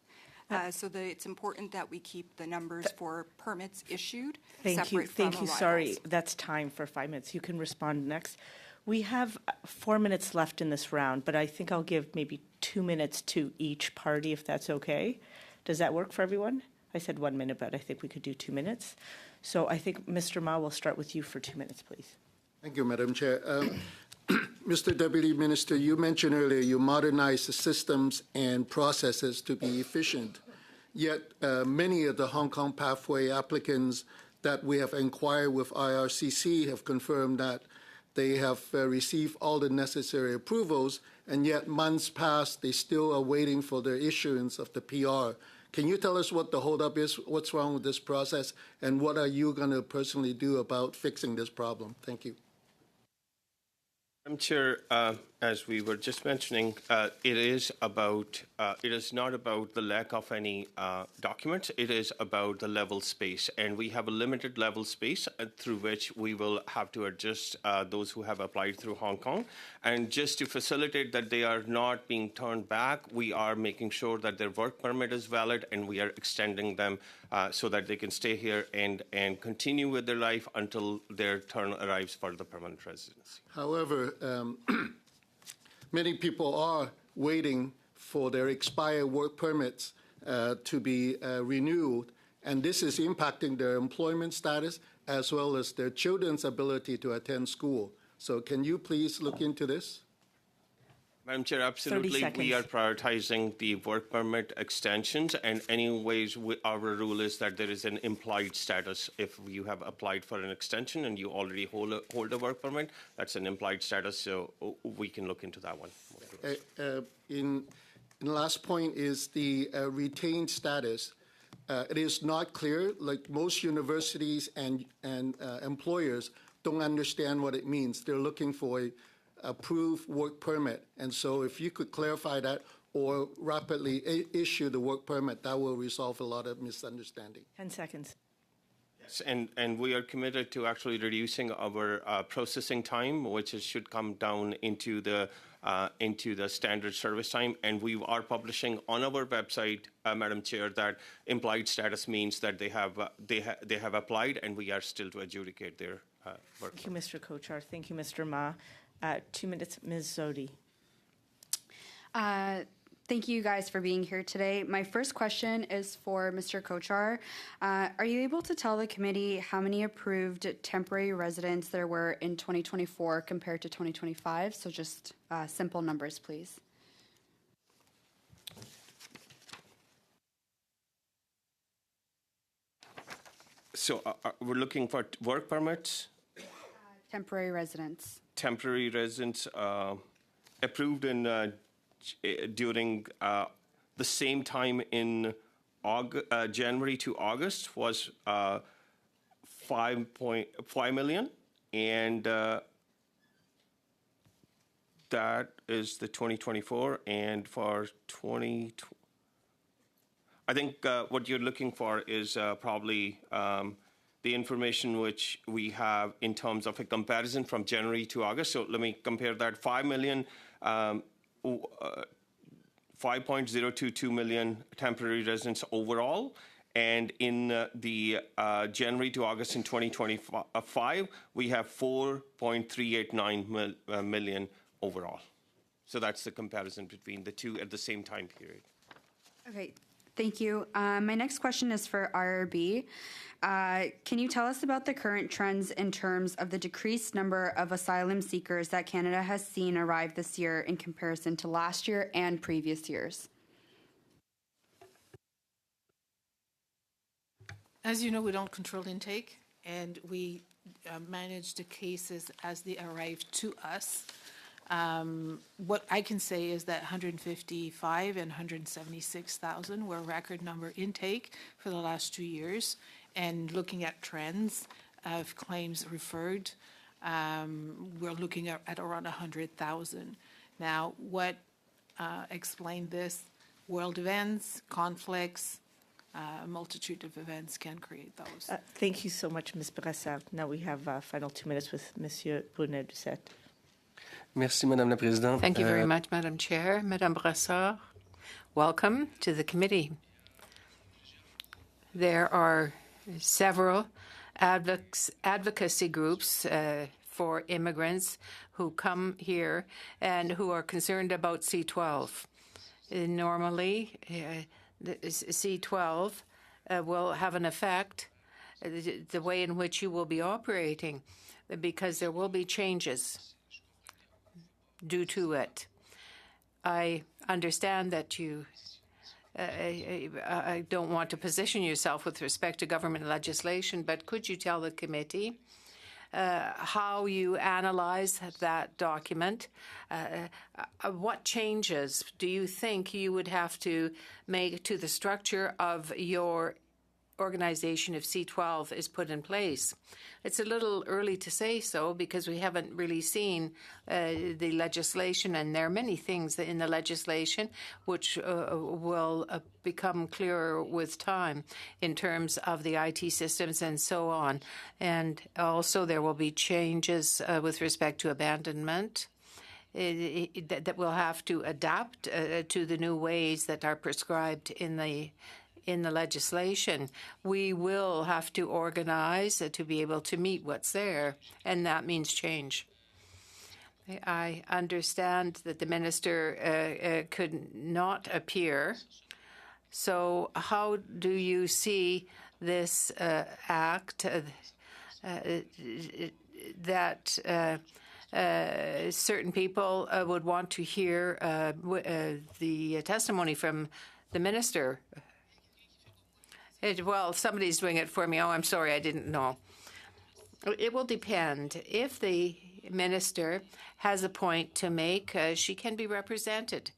So it's important that we keep the numbers for permits issued separate from Thank you. arrivals. Sorry, that's time for 5 minutes. You can respond next. We have 4 minutes left in this round, but I think I'll give maybe 2 minutes to each party, if that's okay. Does that work for everyone? I said 1 minute, but I think we could do 2 minutes. So I think, Mr. Ma, we'll start with you for 2 minutes, please. Thank you, Madam Chair. Mr. Deputy Minister, you mentioned earlier you modernize the systems and processes to be efficient. Yet many of the Hong Kong Pathway applicants that we have inquired with IRCC have confirmed that they have received all the necessary approvals, and yet months past, they still are waiting for the issuance of the PR. Can you tell us what the holdup is, what's wrong with this process, and what are you going to personally do about fixing this problem? Thank you. Madam Chair, as we were just mentioning, it is not about the lack of any documents. It is about the level space, and we have a limited level space through which we will have to adjust those who have applied through Hong Kong. And just to facilitate that they are not being turned back, we are making sure that their work permit is valid, and we are extending them so that they can stay here and continue with their life until their turn arrives for the permanent residency. However, many people are waiting for their expired work permits to be renewed, and this is impacting their employment status as well as their children's ability to attend school. So can you please look into this? Madam Chair, absolutely. We are prioritizing the work permit extensions, and anyways, our rule is that there is an implied status. If you have applied for an extension and you already hold a work permit, that's an implied status, so we can look into that one. In the last point is the retained status. It is not clear, like most universities and employers don't understand what it means. They're looking for a approved work permit. And so if you could clarify that or rapidly issue the work permit, that will resolve a lot of misunderstanding. 10 seconds. Yes, and we are committed to actually reducing our processing time, which should come down into the standard service time. And we are publishing on our website, Madam Chair, that implied status means that they have applied, and we are still to adjudicate their work. Thank you, Mr. Kochar. Thank you, Mr. Ma. 2 minutes, Ms. Zodi. Thank you guys for being here today. My first question is for Mr. Kochar. Are you able to tell the committee how many approved temporary residents there were in 2024 compared to 2025? So just simple numbers, please. So we're looking for work permits? Temporary residents. Temporary residents approved in during the same time in January to August was 5.5 million, and that is the 2024. And for 2020, I think what you're looking for is probably the information which we have in terms of a comparison from January to August. So let me compare that. 5 million. 5.022 million temporary residents overall, and in the January to August in 2025, we have 4.389 million overall. So that's the comparison between the two at the same time period. Okay, thank you. My next question is for IRB. Can you tell us about the current trends in terms of the decreased number of asylum seekers that Canada has seen arrive this year in comparison to last year and previous years? As you know, we don't control intake, and we manage the cases as they arrive to us. What I can say is that 155 and 176,000 were record number intake for the last 2 years. And looking at trends of claims referred, we're looking at around 100,000. Now, what explained this? World events, conflicts, a multitude of events can create those. Thank you so much, Ms. Brassard. Now we have final 2 minutes with Monsieur Brunet-Doucet. Merci, Madame la Présidente. Thank you very much, Madam Chair. Madame Brassard, welcome to the committee. There are several advocacy groups for immigrants who come here and who are concerned about C-12. Normally, the C-12 will have an effect the way in which you will be operating, because there will be changes due to it. I understand that you I don't want to position yourself with respect to government legislation, but could you tell the committee how you analyze that document? What changes do you think you would have to make to the structure of your organization if C-12 is put in place? It's a little early to say so because we haven't really seen the legislation, and there are many things in the legislation which will become clearer with time in terms of the IT systems and so on. And also there will be changes with respect to abandonment that will have to adapt to the new ways that are prescribed in the legislation. We will have to organize to be able to meet what's there, and that means change. I understand that the minister could not appear. So how do you see this act that certain people would want to hear the testimony from the minister? Well, somebody's doing it for me. Oh, I'm sorry, I didn't know. It will depend. If the minister has a point to make, she can be represented.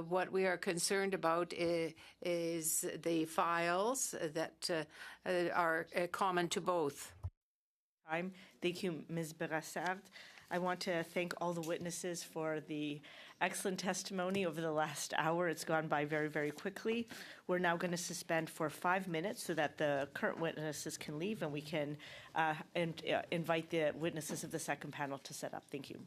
What we are concerned about is the files that are common to both. Thank you, Ms. Brassard. I want to thank all the witnesses for the excellent testimony over the last hour. It's gone by very, very quickly. We're now going to suspend for 5 minutes so that the current witnesses can leave and we can invite the witnesses of the second panel to set up. Thank you.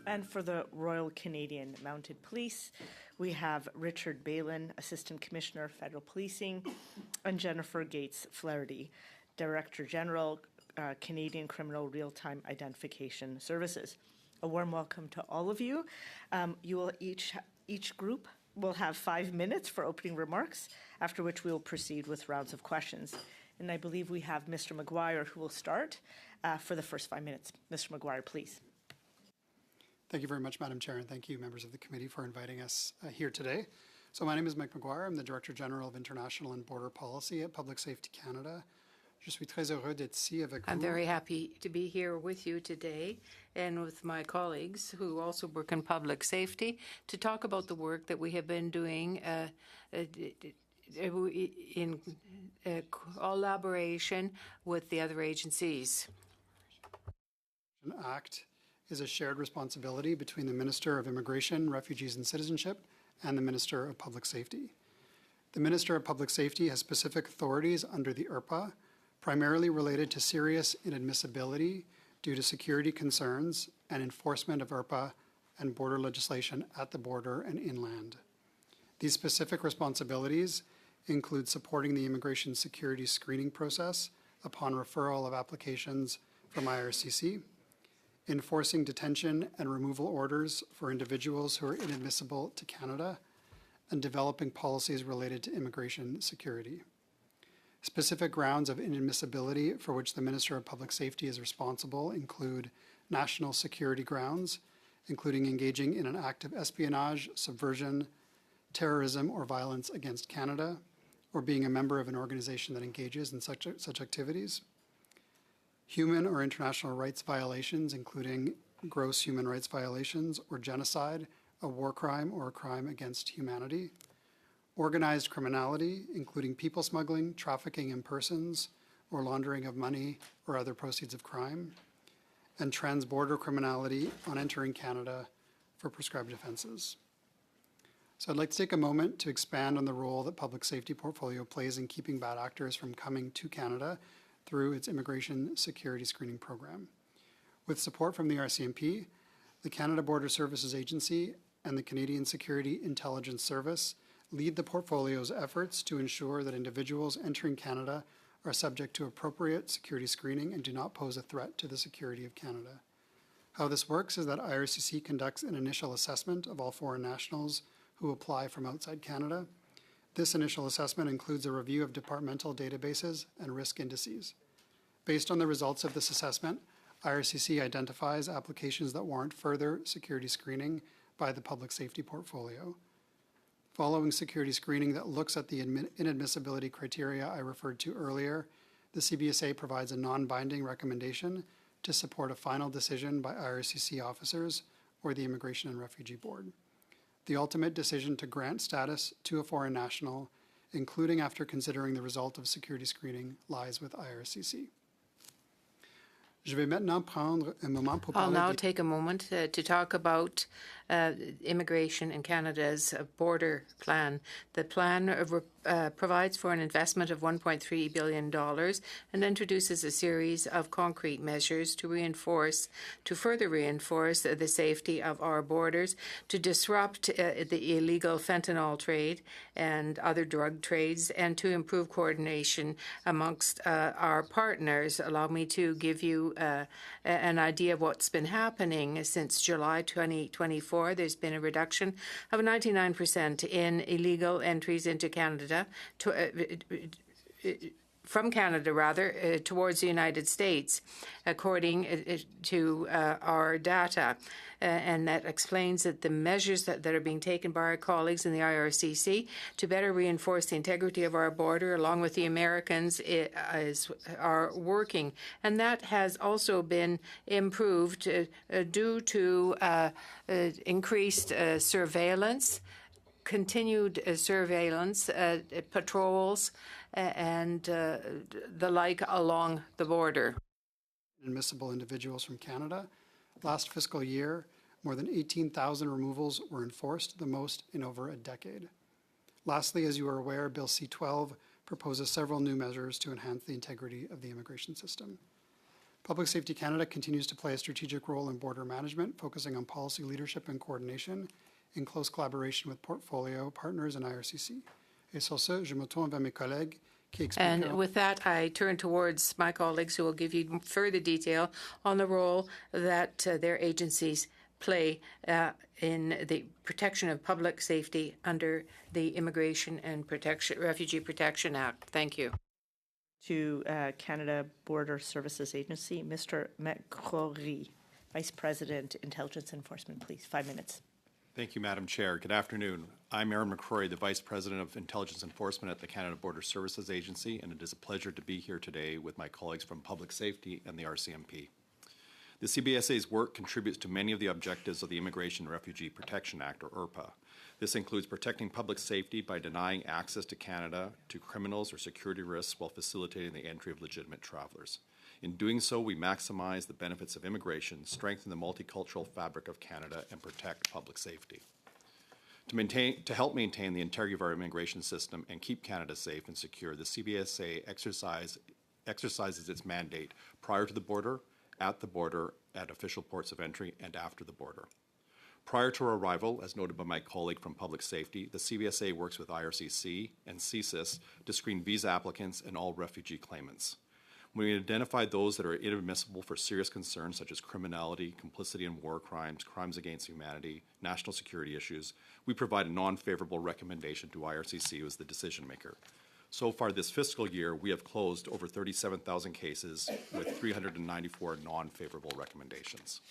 And for the Royal Canadian Mounted Police, we have Richard Balin, Assistant Commissioner, Federal Policing, and Jennifer Gates Flaherty, Director General, Canadian Criminal Real-Time Identification Services. A warm welcome to all of you. You will each group will have 5 minutes for opening remarks, after which we will proceed with rounds of questions. And I believe we have Mr. McGuire who will start for the first 5 minutes. Mr. McGuire, please. Thank you very much, Madam Chair, and thank you, members of the committee, for inviting us here today. So my name is Mike McGuire. I'm the Director General of International and Border Policy at Public Safety Canada. Je suis très heureux d'être ici avec vous. I'm very happy to be here with you today and with my colleagues who also work in public safety to talk about the work that we have been doing in collaboration with the other agencies. Act is a shared responsibility between the Minister of Immigration, Refugees and Citizenship and the Minister of Public Safety. The Minister of Public Safety has specific authorities under the IRPA, primarily related to serious inadmissibility due to security concerns and enforcement of IRPA and border legislation at the border and inland. These specific responsibilities include supporting the immigration security screening process upon referral of applications from IRCC, enforcing detention and removal orders for individuals who are inadmissible to Canada, and developing policies related to immigration security. Specific grounds of inadmissibility for which the Minister of Public Safety is responsible include national security grounds, including engaging in an act of espionage, subversion, terrorism, or violence against Canada, or being a member of an organization that engages in such activities. Human or international rights violations, including gross human rights violations or genocide, a war crime or a crime against humanity. Organized criminality, including people smuggling, trafficking in persons, or laundering of money or other proceeds of crime. And transborder criminality on entering Canada for prescribed offenses. So I'd like to take a moment to expand on the role that public safety portfolio plays in keeping bad actors from coming to Canada through its immigration security screening program. With support from the RCMP, the Canada Border Services Agency, and the Canadian Security Intelligence Service lead the portfolio's efforts to ensure that individuals entering Canada are subject to appropriate security screening and do not pose a threat to the security of Canada. How this works is that IRCC conducts an initial assessment of all foreign nationals who apply from outside Canada. This initial assessment includes a review of departmental databases and risk indices. Based on the results of this assessment, IRCC identifies applications that warrant further security screening by the public safety portfolio. Following security screening that looks at the inadmissibility criteria I referred to earlier, the CBSA provides a non-binding recommendation to support a final decision by IRCC officers or the Immigration and Refugee Board. The ultimate decision to grant status to a foreign national, including after considering the result of security screening, lies with IRCC. I'll now take a moment to talk about immigration in Canada's border plan. The plan provides for an investment of $1.3 billion and introduces a series of concrete measures to further reinforce the safety of our borders, to disrupt the illegal fentanyl trade and other drug trades, and to improve coordination amongst our partners. Allow me to give you an idea of what's been happening since July 2024. There's been a reduction of 99% in illegal entries into Canada, from Canada towards the United States, according to our data. And that explains that the measures that are being taken by our colleagues in the IRCC to better reinforce the integrity of our border, along with the Americans, are working. And that has also been improved due to increased surveillance, continued surveillance, patrols, and the like along the border. Admissible individuals from Canada. Last fiscal year, more than 18,000 removals were enforced, the most in over a decade. Lastly, as you are aware, Bill C-12 proposes several new measures to enhance the integrity of the immigration system. Public Safety Canada continues to play a strategic role in border management, focusing on policy leadership and coordination in close collaboration with portfolio partners and IRCC. Et sur ce, je me tourne vers mes collègues qui expliqueront. And with that, I turn towards my colleagues who will give you further detail on the role that their agencies play in the protection of public safety under the Immigration and Refugee Protection Act. Thank you. To Canada Border Services Agency, Mr. McCrory, Vice President, Intelligence Enforcement, please. 5 minutes. Thank you, Madam Chair. Good afternoon. I'm Aaron McCrory, the Vice President of Intelligence Enforcement at the Canada Border Services Agency, and it is a pleasure to be here today with my colleagues from Public Safety and the RCMP. The CBSA's work contributes to many of the objectives of the Immigration and Refugee Protection Act, or IRPA. This includes protecting public safety by denying access to Canada to criminals or security risks while facilitating the entry of legitimate travelers. In doing so, we maximize the benefits of immigration, strengthen the multicultural fabric of Canada, and protect public safety. To help maintain the integrity of our immigration system and keep Canada safe and secure, the CBSA exercises its mandate prior to the border, at official ports of entry, and after the border. Prior to our arrival, as noted by my colleague from Public Safety, the CBSA works with IRCC and CSIS to screen visa applicants and all refugee claimants. When we identify those that are inadmissible for serious concerns such as criminality, complicity in war crimes, crimes against humanity, national security issues, we provide a non-favorable recommendation to IRCC as the decision maker. So far this fiscal year, we have closed over 37,000 cases with 394 non-favorable recommendations.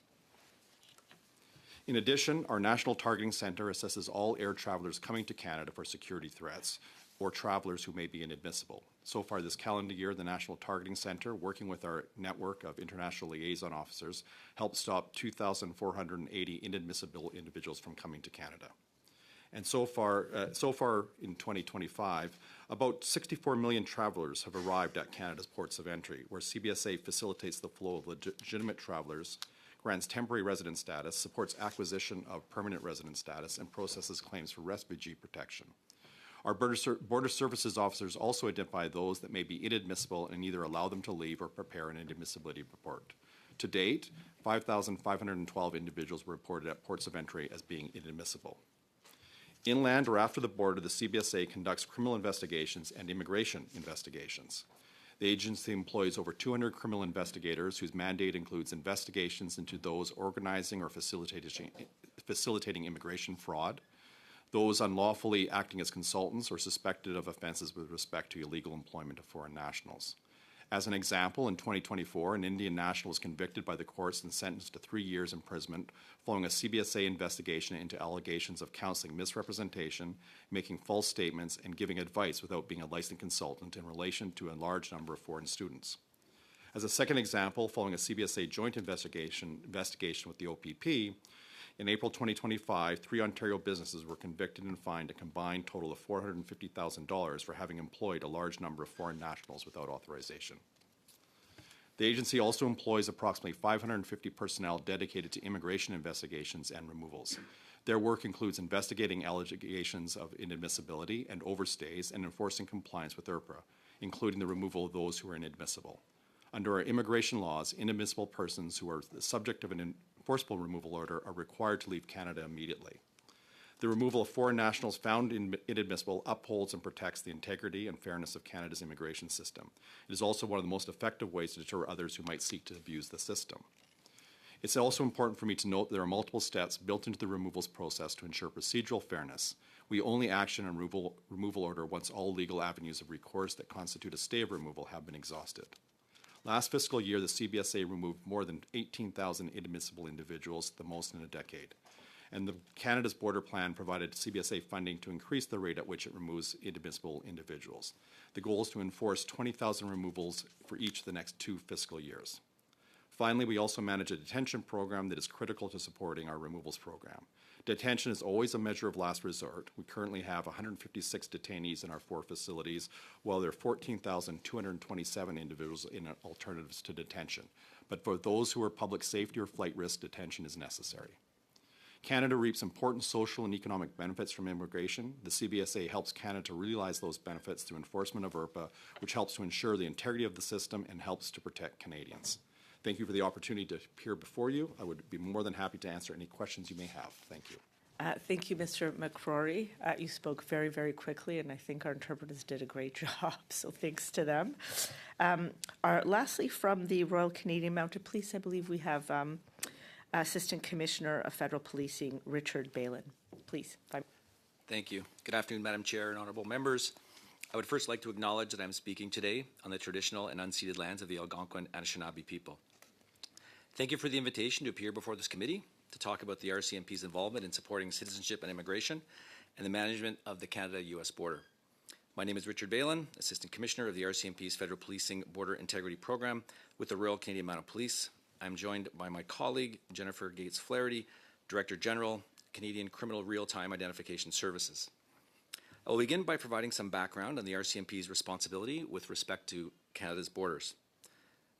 In addition, our National Targeting Centre assesses all air travelers coming to Canada for security threats or travelers who may be inadmissible. So far this calendar year, the National Targeting Centre, working with our network of international liaison officers, helped stop 2,480 inadmissible individuals from coming to Canada. And so far in 2025, about 64 million travelers have arrived at Canada's ports of entry, where CBSA facilitates the flow of legitimate travelers, grants temporary resident status, supports acquisition of permanent resident status, and processes claims for refugee protection. Our border services officers also identify those that may be inadmissible and either allow them to leave or prepare an inadmissibility report. To date, 5,512 individuals were reported at ports of entry as being inadmissible. Inland or after the border, the CBSA conducts criminal investigations and immigration investigations. The agency employs over 200 criminal investigators whose mandate includes investigations into those organizing or facilitating immigration fraud, those unlawfully acting as consultants or suspected of offenses with respect to illegal employment of foreign nationals. As an example, in 2024, an Indian national was convicted by the courts and sentenced to 3 years imprisonment following a CBSA investigation into allegations of counseling misrepresentation, making false statements, and giving advice without being a licensed consultant in relation to a large number of foreign students. As a second example, following a CBSA joint investigation with the OPP, in April 2025, 3 Ontario businesses were convicted and fined a combined total of $450,000 for having employed a large number of foreign nationals without authorization. The agency also employs approximately 550 personnel dedicated to immigration investigations and removals. Their work includes investigating allegations of inadmissibility and overstays and enforcing compliance with IRPA, including the removal of those who are inadmissible. Under our immigration laws, inadmissible persons who are the subject of an enforceable removal order are required to leave Canada immediately. The removal of foreign nationals found inadmissible upholds and protects the integrity and fairness of Canada's immigration system. It is also one of the most effective ways to deter others who might seek to abuse the system. It's also important for me to note there are multiple steps built into the removals process to ensure procedural fairness. We only action on removal order once all legal avenues of recourse that constitute a stay of removal have been exhausted. Last fiscal year, the CBSA removed more than 18,000 inadmissible individuals, the most in a decade. And Canada's border plan provided CBSA funding to increase the rate at which it removes inadmissible individuals. The goal is to enforce 20,000 removals for each of the next 2 fiscal years. Finally, we also manage a detention program that is critical to supporting our removals program. Detention is always a measure of last resort. We currently have 156 detainees in our 4 facilities, while there are 14,227 individuals in alternatives to detention. But for those who are public safety or flight risk, detention is necessary. Canada reaps important social and economic benefits from immigration. The CBSA helps Canada to realize those benefits through enforcement of IRPA, which helps to ensure the integrity of the system and helps to protect Canadians. Thank you for the opportunity to appear before you. I would be more than happy to answer any questions you may have. Thank you. Thank you, Mr. McCrory. You spoke very, very quickly, and I think our interpreters did a great job, so thanks to them. Lastly, from the Royal Canadian Mounted Police, I believe we have Assistant Commissioner of Federal Policing, Richard Balin. Please. Thank you. Good afternoon, Madam Chair and honorable members. I would first like to acknowledge that I'm speaking today on the traditional and unceded lands of the Algonquin and Anishinaabe people. Thank you for the invitation to appear before this committee to talk about the RCMP's involvement in supporting citizenship and immigration and the management of the Canada-US border. My name is Richard Balin, Assistant Commissioner of the RCMP's Federal Policing Border Integrity Program with the Royal Canadian Mounted Police. I'm joined by my colleague, Jennifer Gates-Flaherty, Director General, Canadian Criminal Real-Time Identification Services. I will begin by providing some background on the RCMP's responsibility with respect to Canada's borders.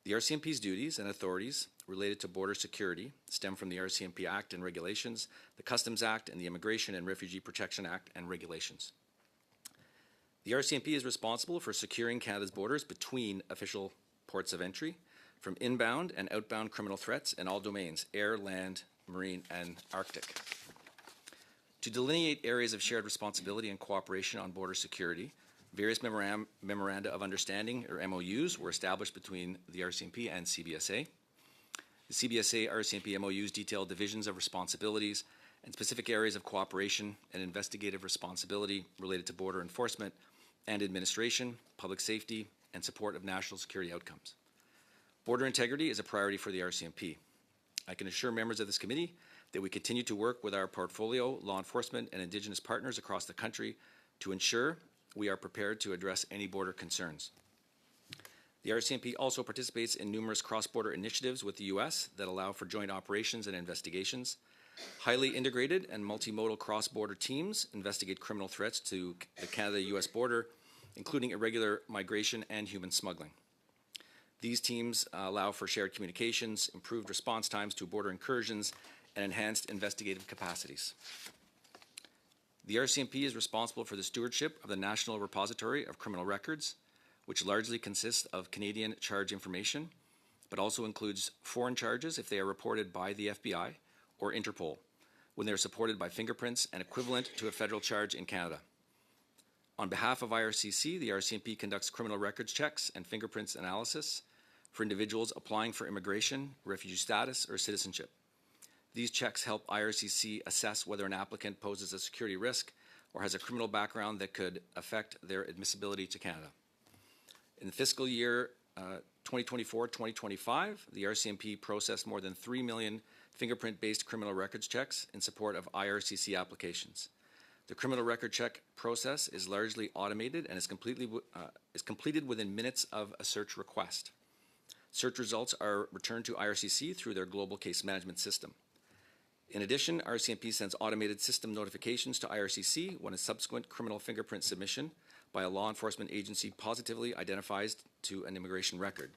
The RCMP's duties and authorities related to border security stem from the RCMP Act and regulations, the Customs Act, and the Immigration and Refugee Protection Act and regulations. The RCMP is responsible for securing Canada's borders between official ports of entry from inbound and outbound criminal threats in all domains, air, land, marine, and Arctic. To delineate areas of shared responsibility and cooperation on border security, various memoranda of understanding, or MOUs, were established between the RCMP and CBSA. The CBSA-RCMP MOUs detail divisions of responsibilities and specific areas of cooperation and investigative responsibility related to border enforcement and administration, public safety, and support of national security outcomes. Border integrity is a priority for the RCMP. I can assure members of this committee that we continue to work with our portfolio, law enforcement, and Indigenous partners across the country to ensure we are prepared to address any border concerns. The RCMP also participates in numerous cross-border initiatives with the U.S. that allow for joint operations and investigations. Highly integrated and multimodal cross-border teams investigate criminal threats to the Canada-U.S. border, including irregular migration and human smuggling. These teams allow for shared communications, improved response times to border incursions, and enhanced investigative capacities. The RCMP is responsible for the stewardship of the National Repository of Criminal Records, which largely consists of Canadian charge information, but also includes foreign charges if they are reported by the FBI or Interpol, when they are supported by fingerprints and equivalent to a federal charge in Canada. On behalf of IRCC, the RCMP conducts criminal records checks and fingerprints analysis for individuals applying for immigration, refugee status, or citizenship. These checks help IRCC assess whether an applicant poses a security risk or has a criminal background that could affect their admissibility to Canada. In the fiscal year 2024-2025, the RCMP processed more than 3 million fingerprint-based criminal records checks in support of IRCC applications. The criminal record check process is largely automated and is completed within minutes of a search request. Search results are returned to IRCC through their global case management system. In addition, RCMP sends automated system notifications to IRCC when a subsequent criminal fingerprint submission by a law enforcement agency positively identifies to an immigration record.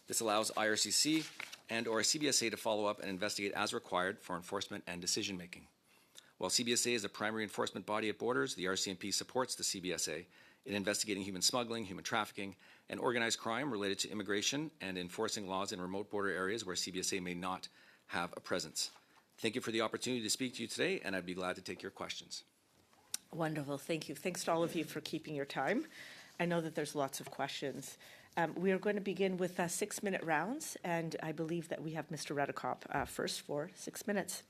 This allows IRCC and/or CBSA to follow up and investigate as required for enforcement and decision-making. While CBSA is the primary enforcement body at borders, the RCMP supports the CBSA in investigating human smuggling, human trafficking, and organized crime related to immigration and enforcing laws in remote border areas where CBSA may not have a presence. Thank you for the opportunity to speak to you today, and I'd be glad to take your questions. Wonderful. Thank you. Thanks to all of you for keeping your time. I know that there's lots of questions. We are going to begin with 6-minute rounds, and I believe that we have Mr. Redekop first for 6 minutes.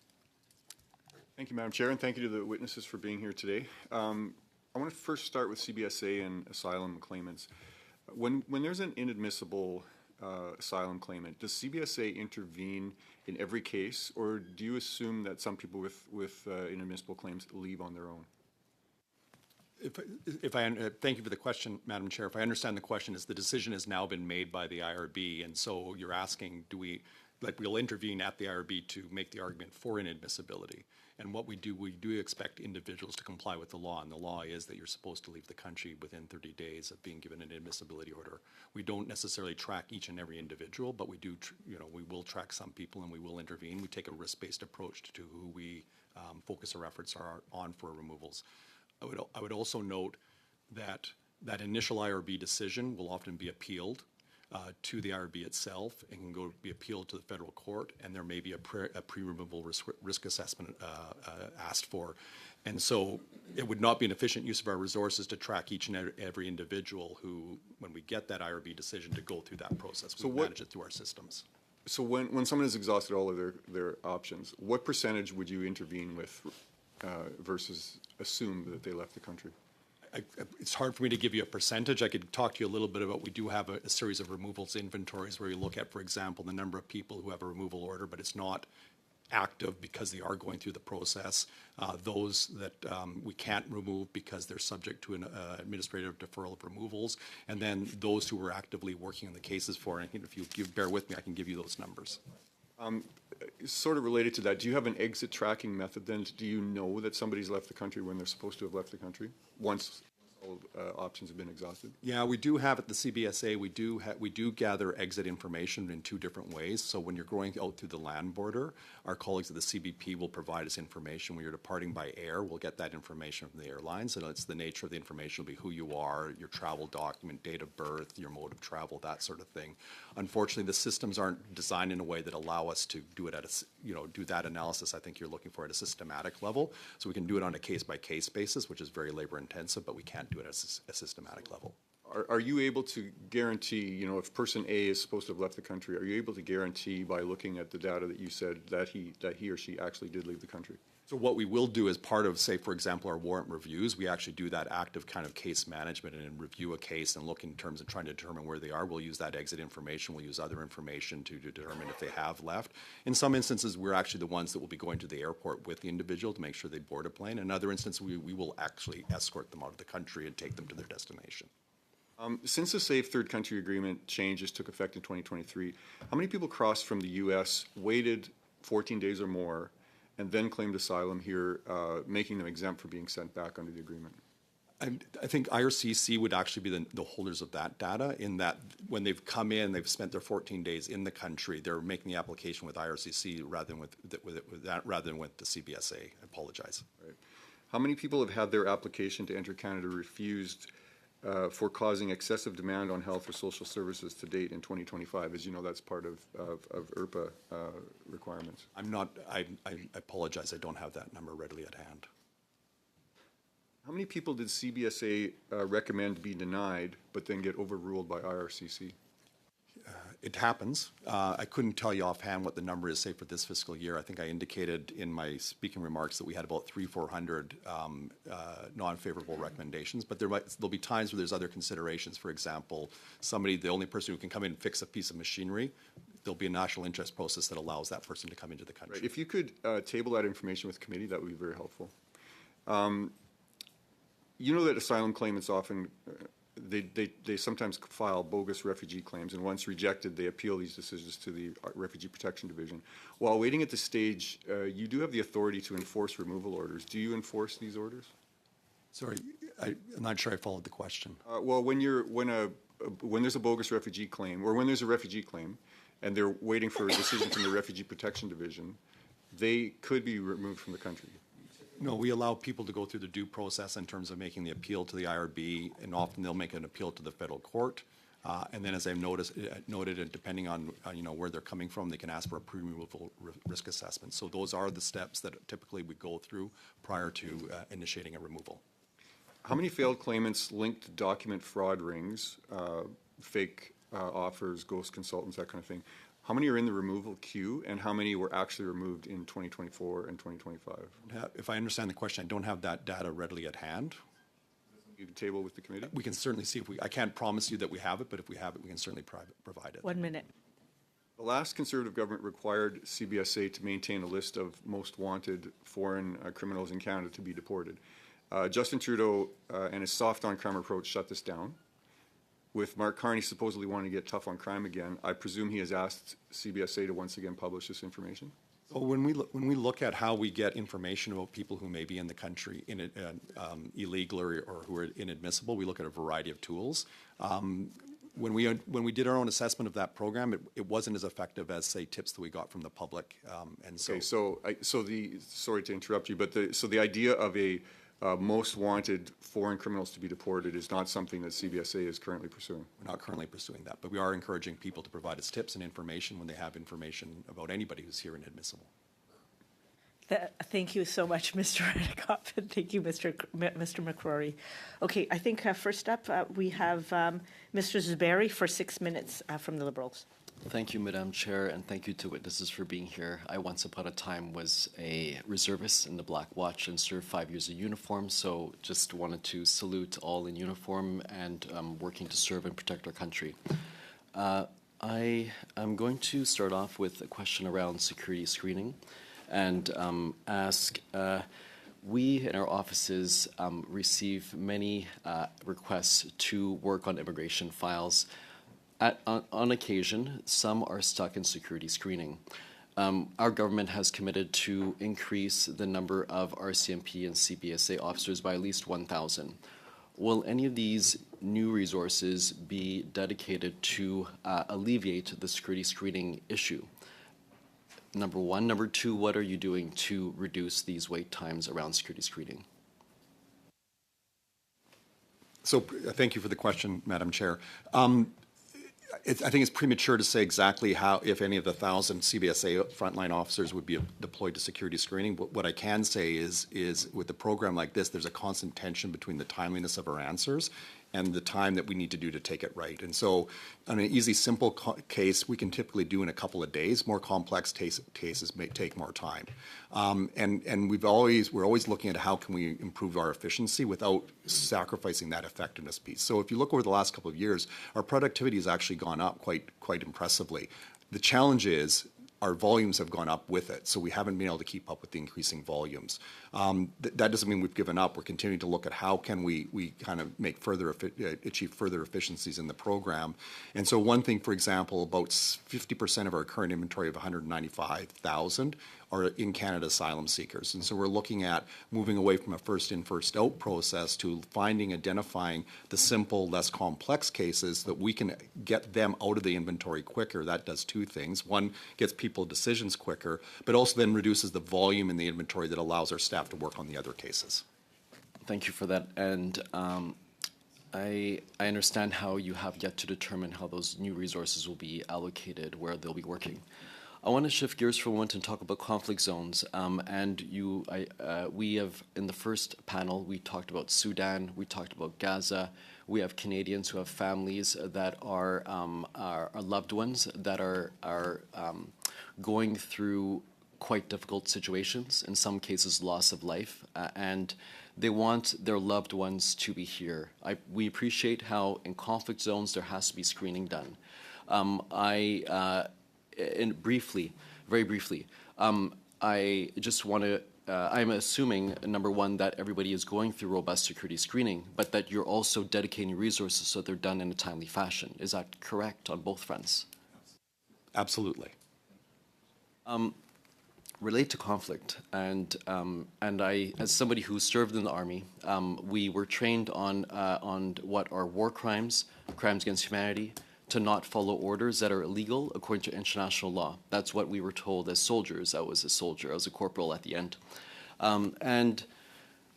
Thank you, Madam Chair, and thank you to the witnesses for being here today. I want to first start with CBSA and asylum claimants. When there's an inadmissible asylum claimant, does CBSA intervene in every case, or do you assume that some people with inadmissible claims leave on their own? Thank you for the question, Madam Chair. If I understand the question, is the decision has now been made by the IRB, and so you're asking, we'll intervene at the IRB to make the argument for inadmissibility. And what we do expect individuals to comply with the law, and the law is that you're supposed to leave the country within 30 days of being given an admissibility order. We don't necessarily track each and every individual, but we do, we will track some people and we will intervene. We take a risk-based approach to who we focus our efforts on for removals. I would also note that that initial IRB decision will often be appealed. to the IRB itself and can go be appealed to the federal court, and there may be a pre-removal risk assessment asked for. And so it would not be an efficient use of our resources to track each and every individual who, when we get that IRB decision, to go through that process. We manage it through our systems. So when someone has exhausted all of their options, what percentage would you intervene with versus assume that they left the country? It's hard for me to give you a percentage. I could talk to you a little bit about, we do have a series of removals inventories where we look at, for example, the number of people who have a removal order, but it's not active because they are going through the process. Those that we can't remove because they're subject to an administrative deferral of removals, and then those who we're actively working on the cases for. And if you bear with me, I can give you those numbers. Sort of related to that, do you have an exit tracking method then? Do you know that somebody's left the country when they're supposed to have left the country once all options have been exhausted? Yeah, we do have at the CBSA, we do gather exit information in two different ways. So when you're going out through the land border, our colleagues at the CBP will provide us information. When you're departing by air, we'll get that information from the airlines, and it's the nature of the information will be who you are, your travel document, date of birth, your mode of travel, that sort of thing. Unfortunately, the systems aren't designed in a way that allow us to do it at a, do that analysis I think you're looking for at a systematic level. So we can do it on a case-by-case basis, which is very labor-intensive, but we can't do it at a systematic level. Are you able to guarantee, if person A is supposed to have left the country, are you able to guarantee by looking at the data that you said that he or she actually did leave the country? So what we will do as part of, say, for example, our warrant reviews, we actually do that active kind of case management and review a case and look in terms of trying to determine where they are. We'll use that exit information. We'll use other information to determine if they have left. In some instances, we're actually the ones that will be going to the airport with the individual to make sure they board a plane. In other instances, we will actually escort them out of the country and take them to their destination. Since the Safe Third Country Agreement changes took effect in 2023, how many people crossed from the U.S., waited 14 days or more, and then claimed asylum here, making them exempt for being sent back under the agreement? I think IRCC would actually be the holders of that data, in that when they've come in, they've spent their 14 days in the country, they're making the application with IRCC rather than with the CBSA. I apologize. Right. How many people have had their application to enter Canada refused for causing excessive demand on health or social services to date in 2025? As you know, that's part of IRPA requirements. I apologize, I don't have that number readily at hand. How many people did CBSA recommend be denied, but then get overruled by IRCC? It happens. I couldn't tell you offhand what the number is, say, for this fiscal year. I think I indicated in my speaking remarks that we had about 300-400 non-favorable recommendations, but there'll be times where there's other considerations. For example, the only person who can come in and fix a piece of machinery, there'll be a national interest process that allows that person to come into the country. Right. If you could table that information with committee, that would be very helpful. You know that asylum claimants often they sometimes file bogus refugee claims, and once rejected, they appeal these decisions to the Refugee Protection Division. While waiting at the stage, you do have the authority to enforce removal orders. Do you enforce these orders? Sorry, I'm not sure I followed the question. Well, when there's a bogus refugee claim, or when there's a refugee claim, and they're waiting for a decision from the Refugee Protection Division, they could be removed from the country. No, we allow people to go through the due process in terms of making the appeal to the IRB, and often they'll make an appeal to the federal court. And then, as I've noted, and depending on where they're coming from, they can ask for a pre-removal risk assessment. So those are the steps that typically we go through prior to initiating a removal. How many failed claimants linked to document fraud rings, fake offers, ghost consultants, that kind of thing? How many are in the removal queue, and how many were actually removed in 2024 and 2025? If I understand the question, I don't have that data readily at hand. You can table with the committee? We can certainly see I can't promise you that we have it, but if we have it, we can certainly provide it. 1 minute. The last Conservative government required CBSA to maintain a list of most wanted foreign criminals in Canada to be deported. Justin Trudeau and his soft-on-crime approach shut this down. With Mark Carney supposedly wanting to get tough on crime again, I presume he has asked CBSA to once again publish this information? So when we look at how we get information about people who may be in the country illegal or who are inadmissible, we look at a variety of tools. When we did our own assessment of that program, it wasn't as effective as, say, tips that we got from the public. Sorry to interrupt you, but so the idea of a most wanted foreign criminals to be deported is not something that CBSA is currently pursuing. We're not currently pursuing that, but we are encouraging people to provide us tips and information when they have information about anybody who's here inadmissible. Thank you so much, Mr. Redekop, and thank you, Mr. McCrory. Okay, I think first up we have Mr. Zuberi for 6 minutes from the Liberals. Thank you, Madam Chair, and thank you to witnesses for being here. I once upon a time was a reservist in the Black Watch and served 5 years in uniform, so just wanted to salute all in uniform and working to serve and protect our country. I am going to start off with a question around security screening and ask, we in our offices receive many requests to work on immigration files. On occasion, some are stuck in security screening. Our government has committed to increase the number of RCMP and CBSA officers by at least 1,000. Will any of these new resources be dedicated to alleviate the security screening issue? Number one. Number two, what are you doing to reduce these wait times around security screening? So thank you for the question, Madam Chair. I think it's premature to say exactly how, if any of the 1,000 CBSA frontline officers would be deployed to security screening. But what I can say is with a program like this, there's a constant tension between the timeliness of our answers and the time that we need to do to take it right. And so on an easy, simple case, we can typically do in a couple of days. More complex cases may take more time. And we're always looking at how can we improve our efficiency without sacrificing that effectiveness piece. So if you look over the last couple of years, our productivity has actually gone up quite impressively. The challenge is our volumes have gone up with it, so we haven't been able to keep up with the increasing volumes. That doesn't mean we've given up. We're continuing to look at how can we kind of make achieve further efficiencies in the program. And so one thing, for example, about 50% of our current inventory of 195,000 are in Canada asylum seekers. And so we're looking at moving away from a first in, first out process to identifying the simple, less complex cases that we can get them out of the inventory quicker. That does two things. One, gets people decisions quicker, but also then reduces the volume in the inventory that allows our staff to work on the other cases. Thank you for that. And I understand how you have yet to determine how those new resources will be allocated, where they'll be working. I want to shift gears for a moment and talk about conflict zones. We have, in the first panel, we talked about Sudan, we talked about Gaza. We have Canadians who have families that are loved ones that are going through quite difficult situations, in some cases loss of life, and they want their loved ones to be here. We appreciate how in conflict zones there has to be screening done. Very briefly, I just want to, I'm assuming, number one, that everybody is going through robust security screening, but that you're also dedicating resources so they're done in a timely fashion. Is that correct on both fronts? Absolutely. Relate to conflict, and I, as somebody who served in the Army, we were trained on what are war crimes, crimes against humanity, to not follow orders that are illegal according to international law. That's what we were told as soldiers. I was a soldier. I was a corporal at the end.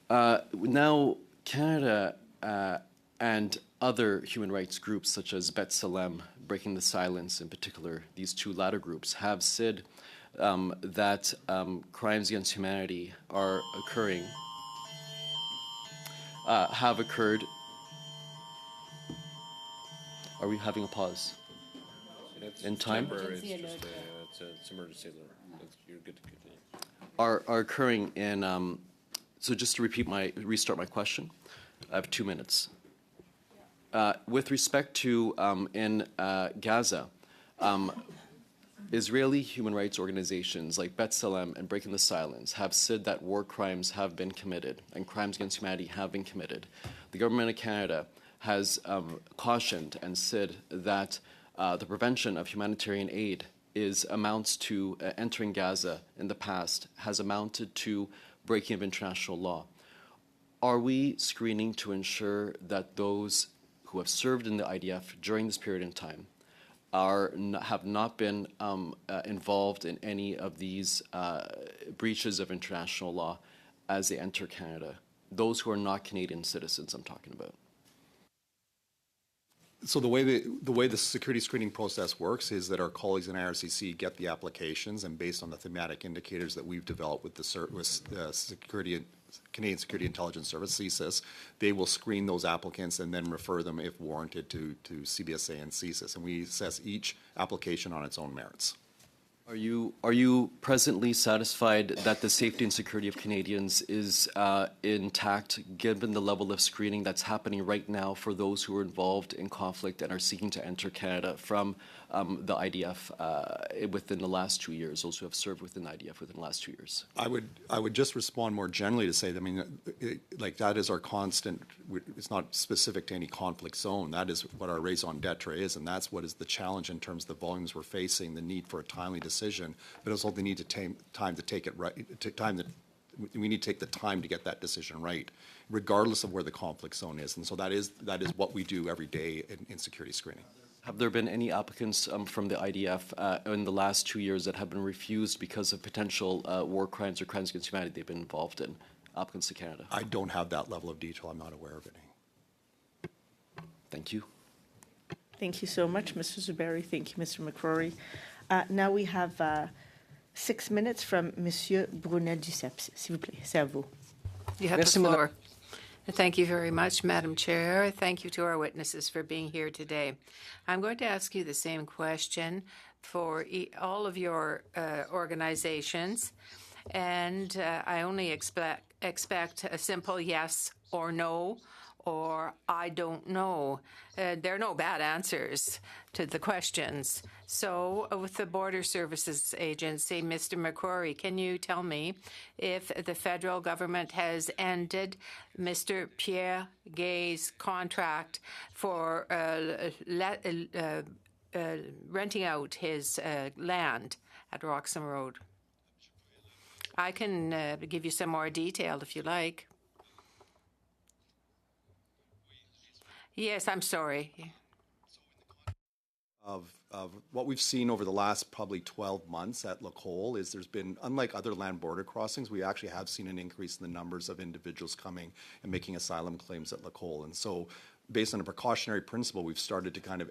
Now Canada and other human rights groups such as B'Tselem, Breaking the Silence in particular, these two latter groups have said that crimes against humanity are occurring, have occurred. Are we having a pause? In time? It's emergency alert. You're good to continue. Are occurring in, so just to restart my question, I have 2 minutes. With respect to in Gaza, Israeli human rights organizations like B'Tselem and Breaking the Silence have said that war crimes have been committed and crimes against humanity have been committed. The government of Canada has cautioned and said that the prevention of humanitarian aid amounts to entering Gaza in the past has amounted to breaking of international law. Are we screening to ensure that those who have served in the IDF during this period in time have not been involved in any of these breaches of international law as they enter Canada? those who are not Canadian citizens I'm talking about. So the way the security screening process works is that our colleagues in IRCC get the applications, and based on the thematic indicators that we've developed with Canadian Security Intelligence Service, CSIS, they will screen those applicants and then refer them, if warranted, to CBSA and CSIS, and we assess each application on its own merits. Are you presently satisfied that the safety and security of Canadians is intact, given the level of screening that's happening right now for those who are involved in conflict and are seeking to enter Canada from the IDF within the last 2 years, those who have served within the IDF within the last 2 years? I would just respond more generally to say, like that is our constant. It's not specific to any conflict zone. That is what our raison d'etre is, and that's what is the challenge in terms of the volumes we're facing, the need for a timely decision, but also the need to time to take it right. We need to take the time to get that decision right, regardless of where the conflict zone is, and so that is what we do every day in security screening. Have there been any applicants from the IDF in the last 2 years that have been refused because of potential war crimes or crimes against humanity they've been involved in, applicants to Canada? I don't have that level of detail. I'm not aware of any. Thank you. Thank you so much, Mr. Zuberi. Thank you, Mr. McCrory. Now we have 6 minutes from Monsieur Brunel-Duceppe. S'il vous plaît, c'est à vous. You have the floor. Thank you very much, Madam Chair. Thank you to our witnesses for being here today. I'm going to ask you the same question for all of your organizations, and I only expect a simple yes or no, or I don't know. There are no bad answers to the questions. So with the Border Services Agency, Mr. McCrory, can you tell me if the federal government has ended Mr. Pierre Gay's contract for renting out his land at Roxham Road? I can give you some more detail if you like. Yes, I'm sorry. Of what we've seen over the last probably 12 months at Lacole is there's been, unlike other land border crossings, we actually have seen an increase in the numbers of individuals coming and making asylum claims at Lacole. And so based on a precautionary principle, we've started to kind of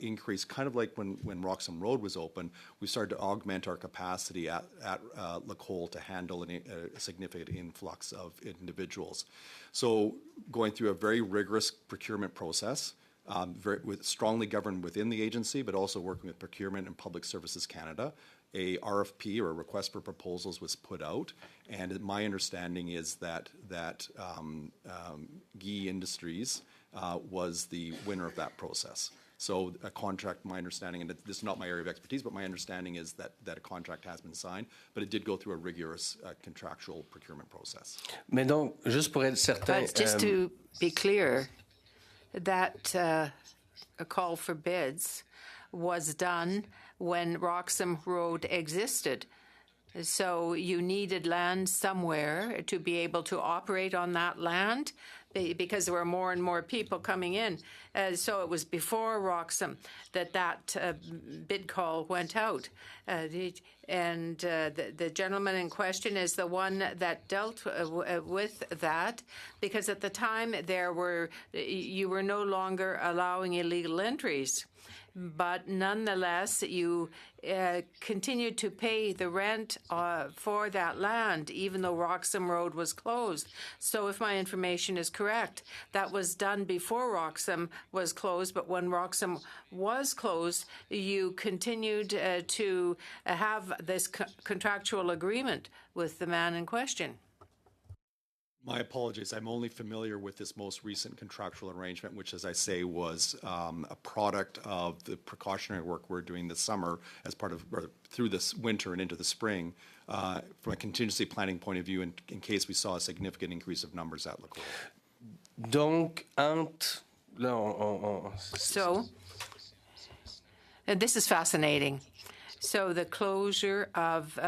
increase, kind of like when Roxham Road was open, we started to augment our capacity at Lacole to handle a significant influx of individuals. So going through a very rigorous procurement process, strongly governed within the agency, but also working with Procurement and Public Services Canada, a RFP, or a request for proposals, was put out, and my understanding is that Guy Industries was the winner of that process. So a contract, my understanding, and this is not my area of expertise, but my understanding is that a contract has been signed, but it did go through a rigorous contractual procurement process. Mais donc, juste pour être certain, but just to be clear, that a call for bids was done when Roxham Road existed. So you needed land somewhere to be able to operate on that land because there were more and more people coming in. So it was before Roxham that bid call went out. And the gentleman in question is the one that dealt with that, because at the time you were no longer allowing illegal entries. But nonetheless, you continued to pay the rent for that land, even though Roxham Road was closed. So if my information is correct, that was done before Roxham was closed, but when Roxham was closed, you continued to have this contractual agreement with the man in question. My apologies. I'm only familiar with this most recent contractual arrangement, which, as I say, was a product of the precautionary work we're doing this summer as part of, or through this winter and into the spring, from a contingency planning point of view, in case we saw a significant increase of numbers at Lacole. Donc, So, and this is fascinating. So the closure of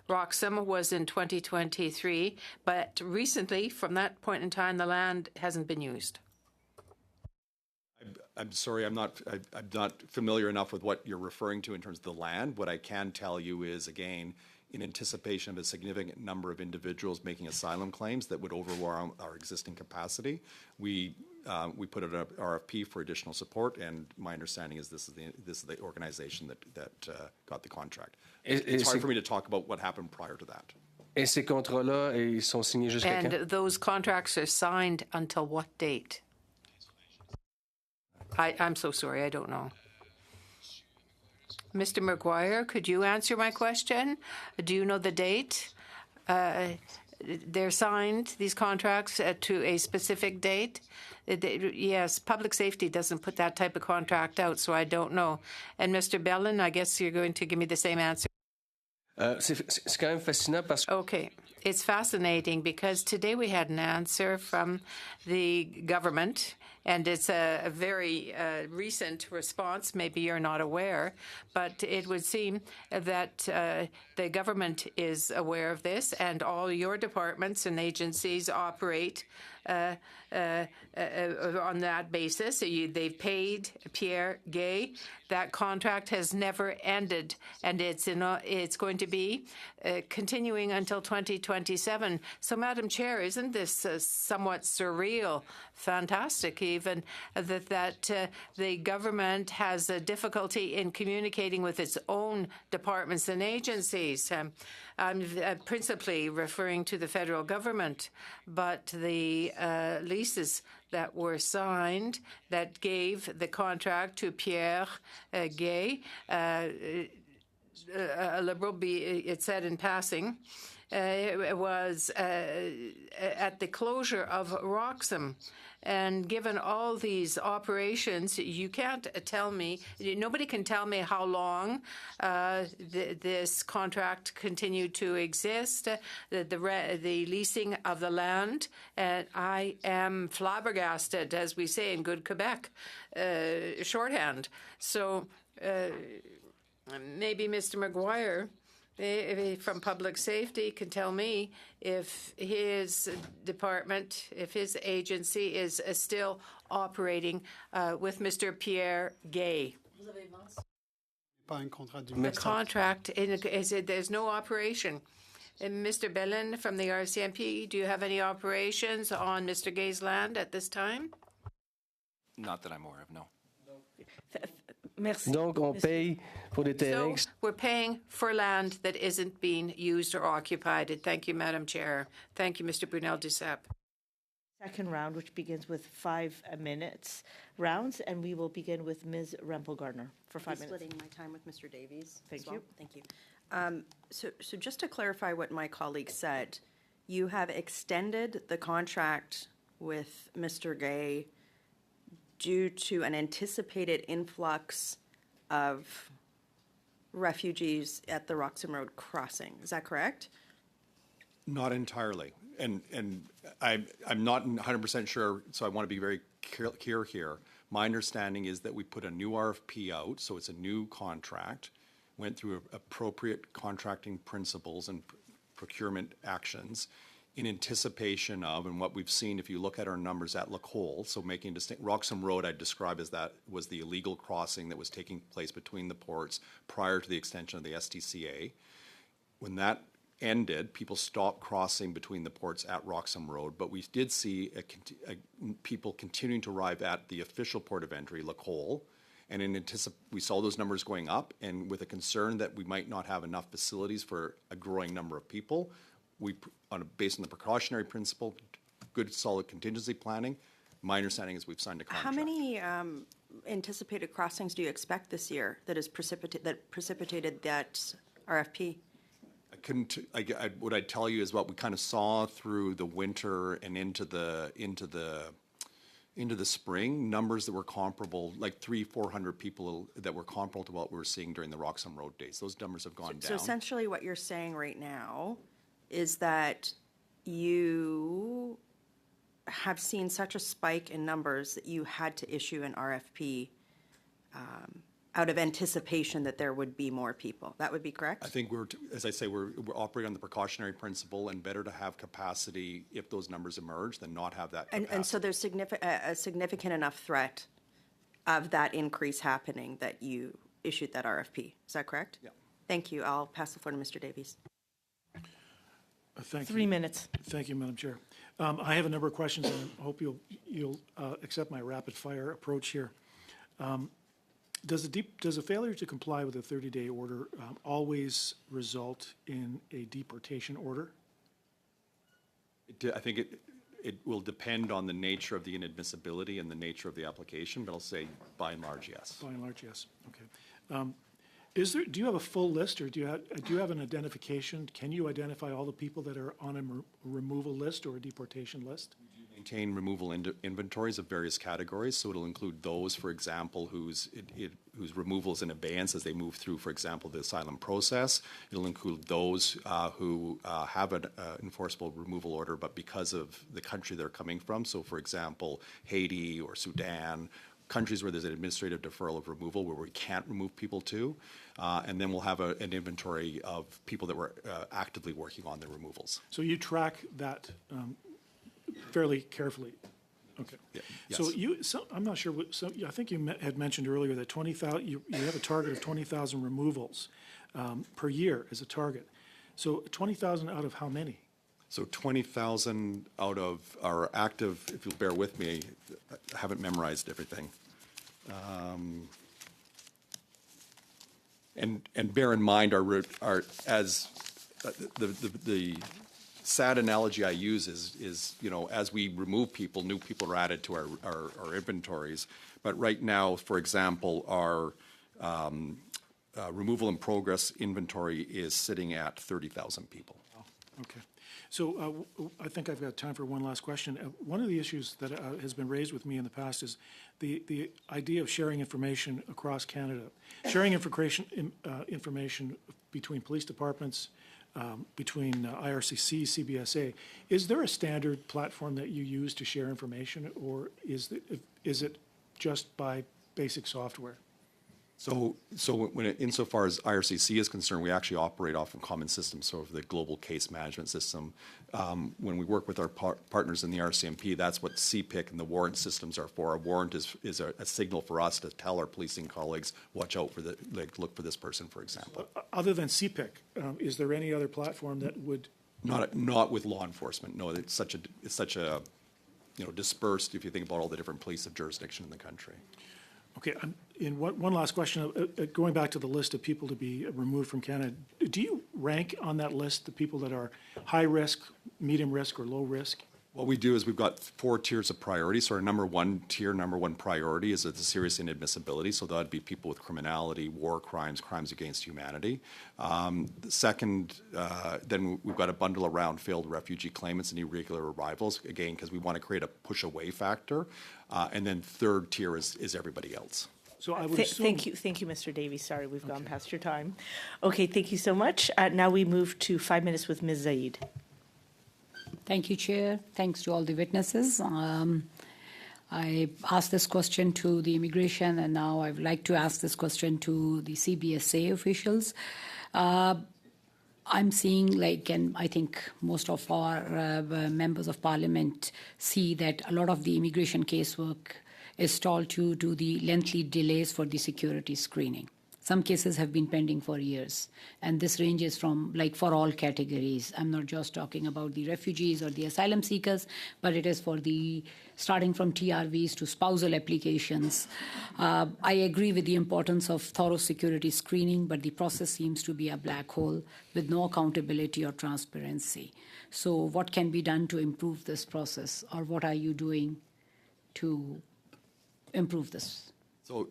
Roxham was in 2023, but recently, from that point in time, the land hasn't been used. I'm sorry, I'm not familiar enough with what you're referring to in terms of the land. What I can tell you is, again, in anticipation of a significant number of individuals making asylum claims that would overwhelm our existing capacity. We put an RFP for additional support, and my understanding is this is the organization that got the contract. It's hard for me to talk about what happened prior to that. Et ces contrats-là, ils sont signés jusqu'à quand? And those contracts are signed until what date? I'm so sorry, I don't know. Mr. McGuire, could you answer my question? Do you know the date? They're signed, these contracts, to a specific date? Yes, public safety doesn't put that type of contract out, so I don't know. And Mr. Bellin, I guess you're going to give me the same answer. C'est quand même fascinant parce que Okay, it's fascinating because today we had an answer from the government, and it's a very recent response. Maybe you're not aware, but it would seem that the government is aware of this, and all your departments and agencies operate on that basis. They've paid Pierre Gay. That contract has never ended, and it's going to be continuing until 2027. So, Madam Chair, isn't this somewhat surreal, fantastic even, that the government has a difficulty in communicating with its own departments and agencies? I'm principally referring to the federal government, but the leases that were signed that gave the contract to Pierre Gay, a Liberal, it said in passing, it was at the closure of Roxham. And given all these operations, you can't tell me, nobody can tell me how long this contract continued to exist, the leasing of the land. And I am flabbergasted, as we say in good Quebec shorthand. So maybe Mr. McGuire from Public Safety can tell me if his department, if his agency is still operating with Mr. Pierre Gay. The contract, there's no operation. And Mr. Bellin from the RCMP, do you have any operations on Mr. Gay's land at this time? Not that I'm aware of, no. Merci. donc on paye pour des terrains. So we're paying for land that isn't being used or occupied. Thank you, Madam Chair. Thank you, Mr. Brunel-Duceppe. Second round, which begins with 5 minutes rounds, and we will begin with Ms. Rempel-Gardner for 5 minutes. Splitting my time with Mr. Davies. Thank as well. you. Thank you. So just to clarify what my colleague said, you have extended the contract with Mr. Gay due to an anticipated influx of refugees at the Roxham Road crossing. Is that correct? Not entirely. And I'm not 100% sure, so I want to be very clear here. My understanding is that we put a new RFP out, so it's a new contract, went through appropriate contracting principles and procurement actions in anticipation of, and what we've seen, if you look at our numbers at Lacole, so making distinct, Roxham Road I'd describe as that was the illegal crossing that was taking place between the ports prior to the extension of the STCA. When that ended, people stopped crossing between the ports at Roxham Road, but we did see people continuing to arrive at the official port of entry, Lacole, and we saw those numbers going up, and with a concern that we might not have enough facilities for a growing number of people, based on the precautionary principle, good solid contingency planning, my understanding is we've signed a contract. How many anticipated crossings do you expect this year that precipitated that RFP? What I'd tell you is what we kind of saw through the winter and into the spring, numbers that were comparable, like 300-400 people that were comparable to what we were seeing during the Roxham Road days. Those numbers have gone down. So essentially what you're saying right now is that you have seen such a spike in numbers that you had to issue an RFP out of anticipation that there would be more people. That would be correct? I think as I say, we're operating on the precautionary principle, and better to have capacity if those numbers emerge than not have that capacity. And so there's a significant enough threat of that increase happening that you issued that RFP. Is that correct? Yeah. Thank you. I'll pass the floor to Mr. Davies. Thank you. 3 minutes. Thank you, Madam Chair. I have a number of questions, and I hope you'll accept my rapid-fire approach here. Does a failure to comply with a 30-day order always result in a deportation order? I think it will depend on the nature of the inadmissibility and the nature of the application, but I'll say by and large, yes. By and large, yes. Okay. Do you have a full list, or do you have an identification? Can you identify all the people that are on a removal list or a deportation list? We maintain removal inventories of various categories, so it'll include those, for example, whose removal is in abeyance as they move through, for example, the asylum process. It'll include those who have an enforceable removal order, but because of the country they're coming from, so for example, Haiti or Sudan, countries where there's an administrative deferral of removal where we can't remove people to, and then we'll have an inventory of people that were actively working on their removals. So you track that fairly carefully. Okay. Yeah, yes. So I'm not sure. I think you had mentioned earlier that 20,000. You have a target of 20,000 removals per year as a target. So 20,000 out of how many? So 20,000 out of our active, if you'll bear with me, I haven't memorized everything. And bear in mind our as the sad analogy I use is as we remove people, new people are added to our inventories. But right now, for example, our removal in progress inventory is sitting at 30,000 people. Okay. So I think I've got time for one last question. One of the issues that has been raised with me in the past is the idea of sharing information across Canada, sharing information between police departments, between IRCC, CBSA. Is there a standard platform that you use to share information, or is it just by basic software? So insofar as IRCC is concerned, we actually operate off of common systems, so the global case management system. When we work with our partners in the RCMP, that's what CPIC and the warrant systems are for. A warrant is a signal for us to tell our policing colleagues, watch out for look for this person, for example. Other than CPIC, is there any other platform that would? Not with law enforcement. No, it's such a dispersed. If you think about all the different police of jurisdiction in the country. Okay, in one last question, going back to the list of people to be removed from Canada, do you rank on that list the people that are high risk, medium risk, or low risk? What we do is we've got 4 tiers of priority. So our number one priority is the serious inadmissibility. So that'd be people with criminality, war crimes, crimes against humanity. The second, then we've got a bundle around failed refugee claimants and irregular arrivals, again, because we want to create a push away factor. And then third tier is everybody else. So I would assume... Thank you, Mr. Davies. Sorry, we've gone past your time. Okay, thank you so much. Now we move to 5 minutes with Ms. Zaid. Thank you, Chair. Thanks to all the witnesses. I asked this question to the immigration, and now I would like to ask this question to the CBSA officials. I'm seeing, and I think most of our members of parliament see that a lot of the immigration casework is stalled due to the lengthy delays for the security screening. Some cases have been pending for years, and this ranges from, for all categories. I'm not just talking about the refugees or the asylum seekers, but it is for starting from TRVs to spousal applications. I agree with the importance of thorough security screening, but the process seems to be a black hole with no accountability or transparency. So what can be done to improve this process, or what are you doing to improve this?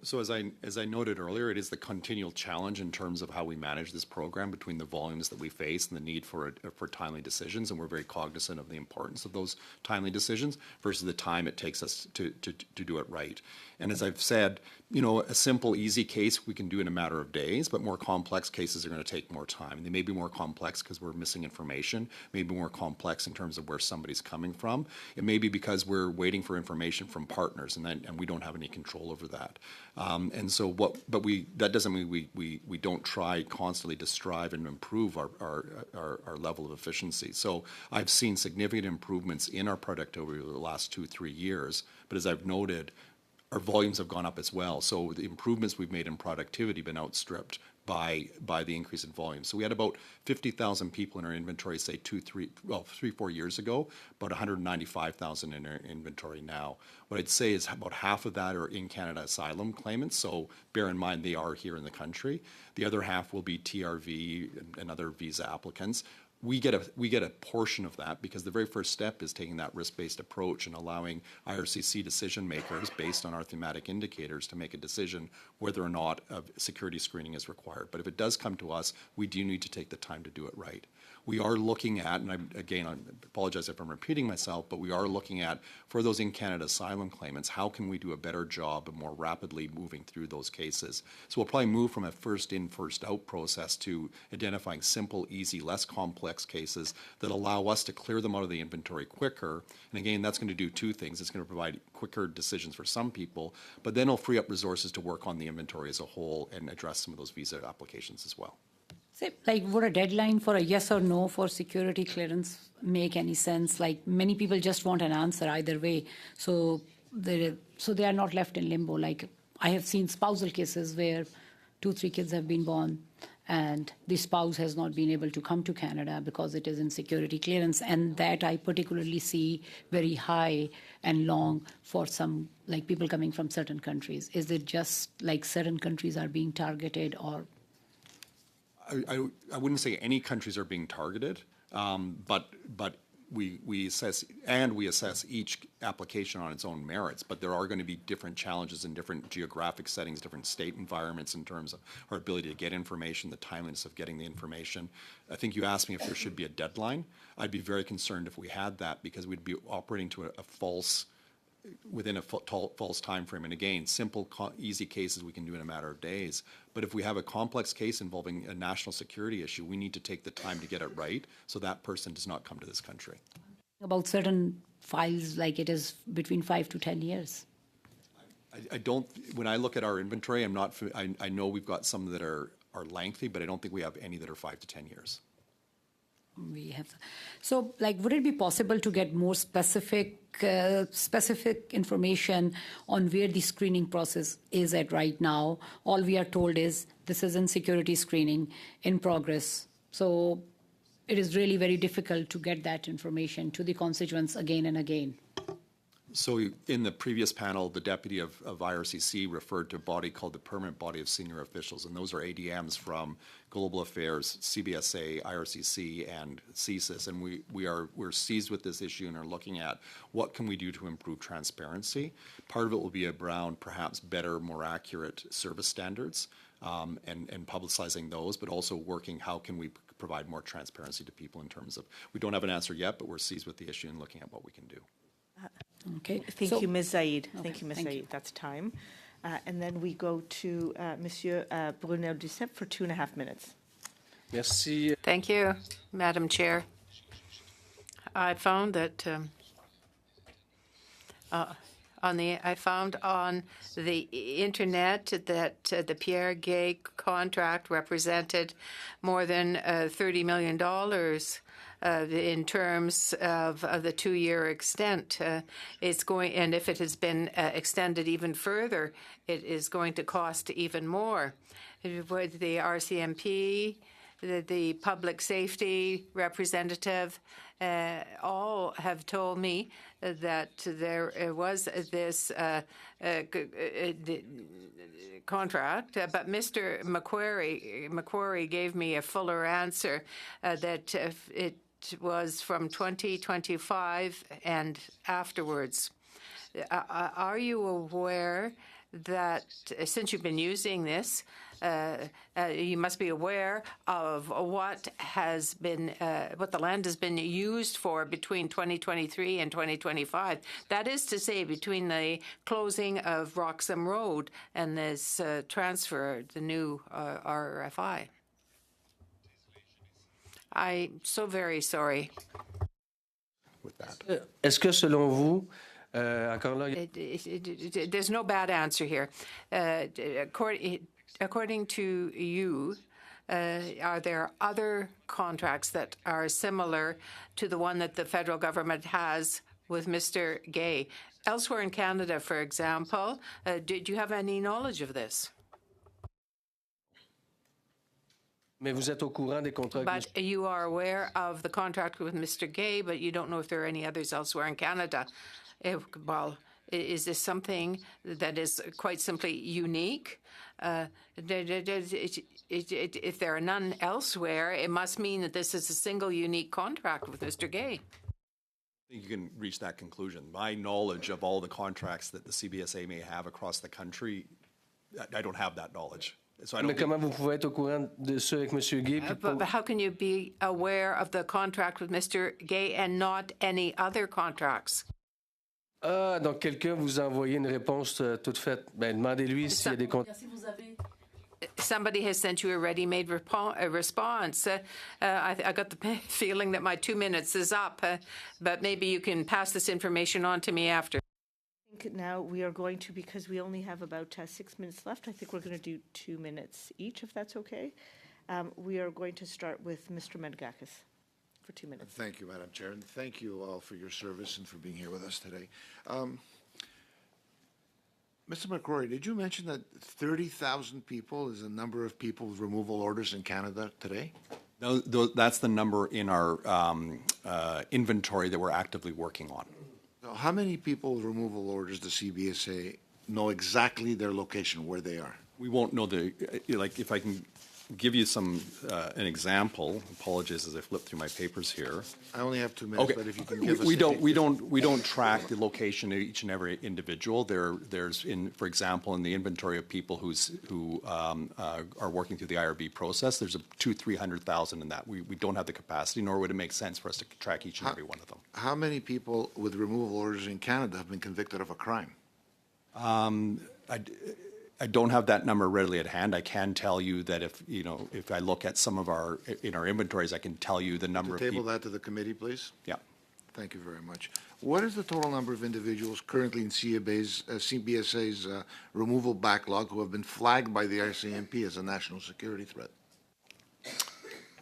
So as I noted earlier, it is the continual challenge in terms of how we manage this program between the volumes that we face and the need for timely decisions, and we're very cognizant of the importance of those timely decisions versus the time it takes us to do it right. And as I've said, a simple, easy case we can do in a matter of days, but more complex cases are going to take more time. And they may be more complex because we're missing information, maybe more complex in terms of where somebody's coming from. It may be because we're waiting for information from partners, and we don't have any control over that. That doesn't mean we don't try constantly to strive and improve our level of efficiency. So I've seen significant improvements in our productivity over the last 2-3 years, but as I've noted, our volumes have gone up as well. So the improvements we've made in productivity have been outstripped by the increase in volume. So we had about 50,000 people in our inventory, say 3-4 years ago, about 195,000 in our inventory now. What I'd say is about half of that are in Canada asylum claimants, so bear in mind they are here in the country. The other half will be TRV and other visa applicants. We get a portion of that because the very first step is taking that risk-based approach and allowing IRCC decision makers, based on our thematic indicators, to make a decision whether or not security screening is required. But if it does come to us, we do need to take the time to do it right. We are looking at, and I apologize if I'm repeating myself, but we are looking at, for those in Canada asylum claimants, how can we do a better job of more rapidly moving through those cases? So we'll probably move from a first in, first out process to identifying simple, easy, less complex cases that allow us to clear them out of the inventory quicker. And again, that's going to do two things. It's going to provide quicker decisions for some people, but then it'll free up resources to work on the inventory as a whole and address some of those visa applications as well. Like, would a deadline for a yes or no for security clearance make any sense? Like, many people just want an answer either way, so they are not left in limbo. Like, I have seen spousal cases where 2-3 kids have been born, and the spouse has not been able to come to Canada because it is in security clearance, and that I particularly see very high and long for some, like, people coming from certain countries. Is it just like certain countries are being targeted, or? I wouldn't say any countries are being targeted, but we assess each application on its own merits. But there are going to be different challenges in different geographic settings, different state environments in terms of our ability to get information, the timeliness of getting the information. I think you asked me if there should be a deadline. I'd be very concerned if we had that, because we'd be operating to within a false time frame. And again, simple, easy cases we can do in a matter of days. But if we have a complex case involving a national security issue, we need to take the time to get it right so that person does not come to this country. About certain files, like it is between 5 to 10 years. I don't. When I look at our inventory, I know we've got some that are lengthy, but I don't think we have any that are 5 to 10 years. We have. So, like, would it be possible to get more specific information on where the screening process is at right now? All we are told is this is in security screening in progress. So it is really very difficult to get that information to the constituents again and again. So in the previous panel, the deputy of IRCC referred to a body called the Permanent Body of Senior Officials, and those are ADMs from Global Affairs, CBSA, IRCC, and CSIS. And we're seized with this issue and are looking at what can we do to improve transparency. Part of it will be around perhaps better, more accurate service standards and publicizing those, but also working how can we provide more transparency to people in terms of, we don't have an answer yet, but we're seized with the issue and looking at what we can do. Okay. Thank you, Ms. Zaid. Thank you, Ms. Zaid. That's time. And then we go to Monsieur Brunel Duceppe for 2.5 minutes. Merci. Thank you, Madam Chair. I found that I found on the internet that the Pierre Gay contract represented more than $30 million in terms of the 2-year extent. It's going, and if it has been extended even further, it is going to cost even more. With the RCMP, the public safety representative, all have told me that there was this contract, but Mr. Macquarie gave me a fuller answer that it was from 2025 and afterwards. Are you aware that since you've been using this, you must be aware of what has been, what the land has been used for between 2023 and 2025. That is to say, between the closing of Roxham Road and this transfer, the new RFI. I'm so very sorry. With that. Est-ce que selon vous, encore là, there's no bad answer here. According to you, are there other contracts that are similar to the one that the federal government has with Mr. Gay? Elsewhere in Canada, for example, did you have any knowledge of this? Mais vous êtes au courant des contrats avec But you are aware of the contract with Mr. Gay, but you don't know if there are any others elsewhere in Canada. Well, is this something that is quite simply unique? If there are none elsewhere, it must mean that this is a single unique contract with Mr. Gay. I think you can reach that conclusion. My knowledge of all the contracts that the CBSA may have across the country, I don't have that knowledge. So I don't Mais comment vous pouvez être au courant de ceux avec M. Gay? But how can you be aware of the contract with Mr. Gay and not any other contracts? Ah, donc quelqu'un vous a envoyé une réponse toute faite. Ben, demandez-lui s'il y a des contrats. Somebody has sent you a ready-made response. I got the feeling that my 2 minutes is up, but maybe you can pass this information on to me after. I think now we are going to, because we only have about 6 minutes left, I think we're going to do 2 minutes each, if that's okay. We are going to start with Mr. Medgakis for 2 minutes. Thank you, Madam Chair, and thank you all for your service and for being here with us today. Mr. McCrory, did you mention that 30,000 people is the number of people with removal orders in Canada today? No, that's the number in our inventory that we're actively working on. So how many people with removal orders does CBSA know exactly their location, where they are? We won't know like if I can give you an example. Apologies as I flip through my papers here. I only have 2 minutes, but if you can give us. We don't track the location of each and every individual. There's for example, in the inventory of people who are working through the IRB process, there's 200,000-300,000 in that. We don't have the capacity, nor would it make sense for us to track each and every one of them. How many people with removal orders in Canada have been convicted of a crime? I don't have that number readily at hand. I can tell you that if I look at some of our inventories, I can tell you the number of people. Table that to the committee, please. Yeah. Thank you very much. What is the total number of individuals currently in CBSA's removal backlog who have been flagged by the RCMP as a national security threat?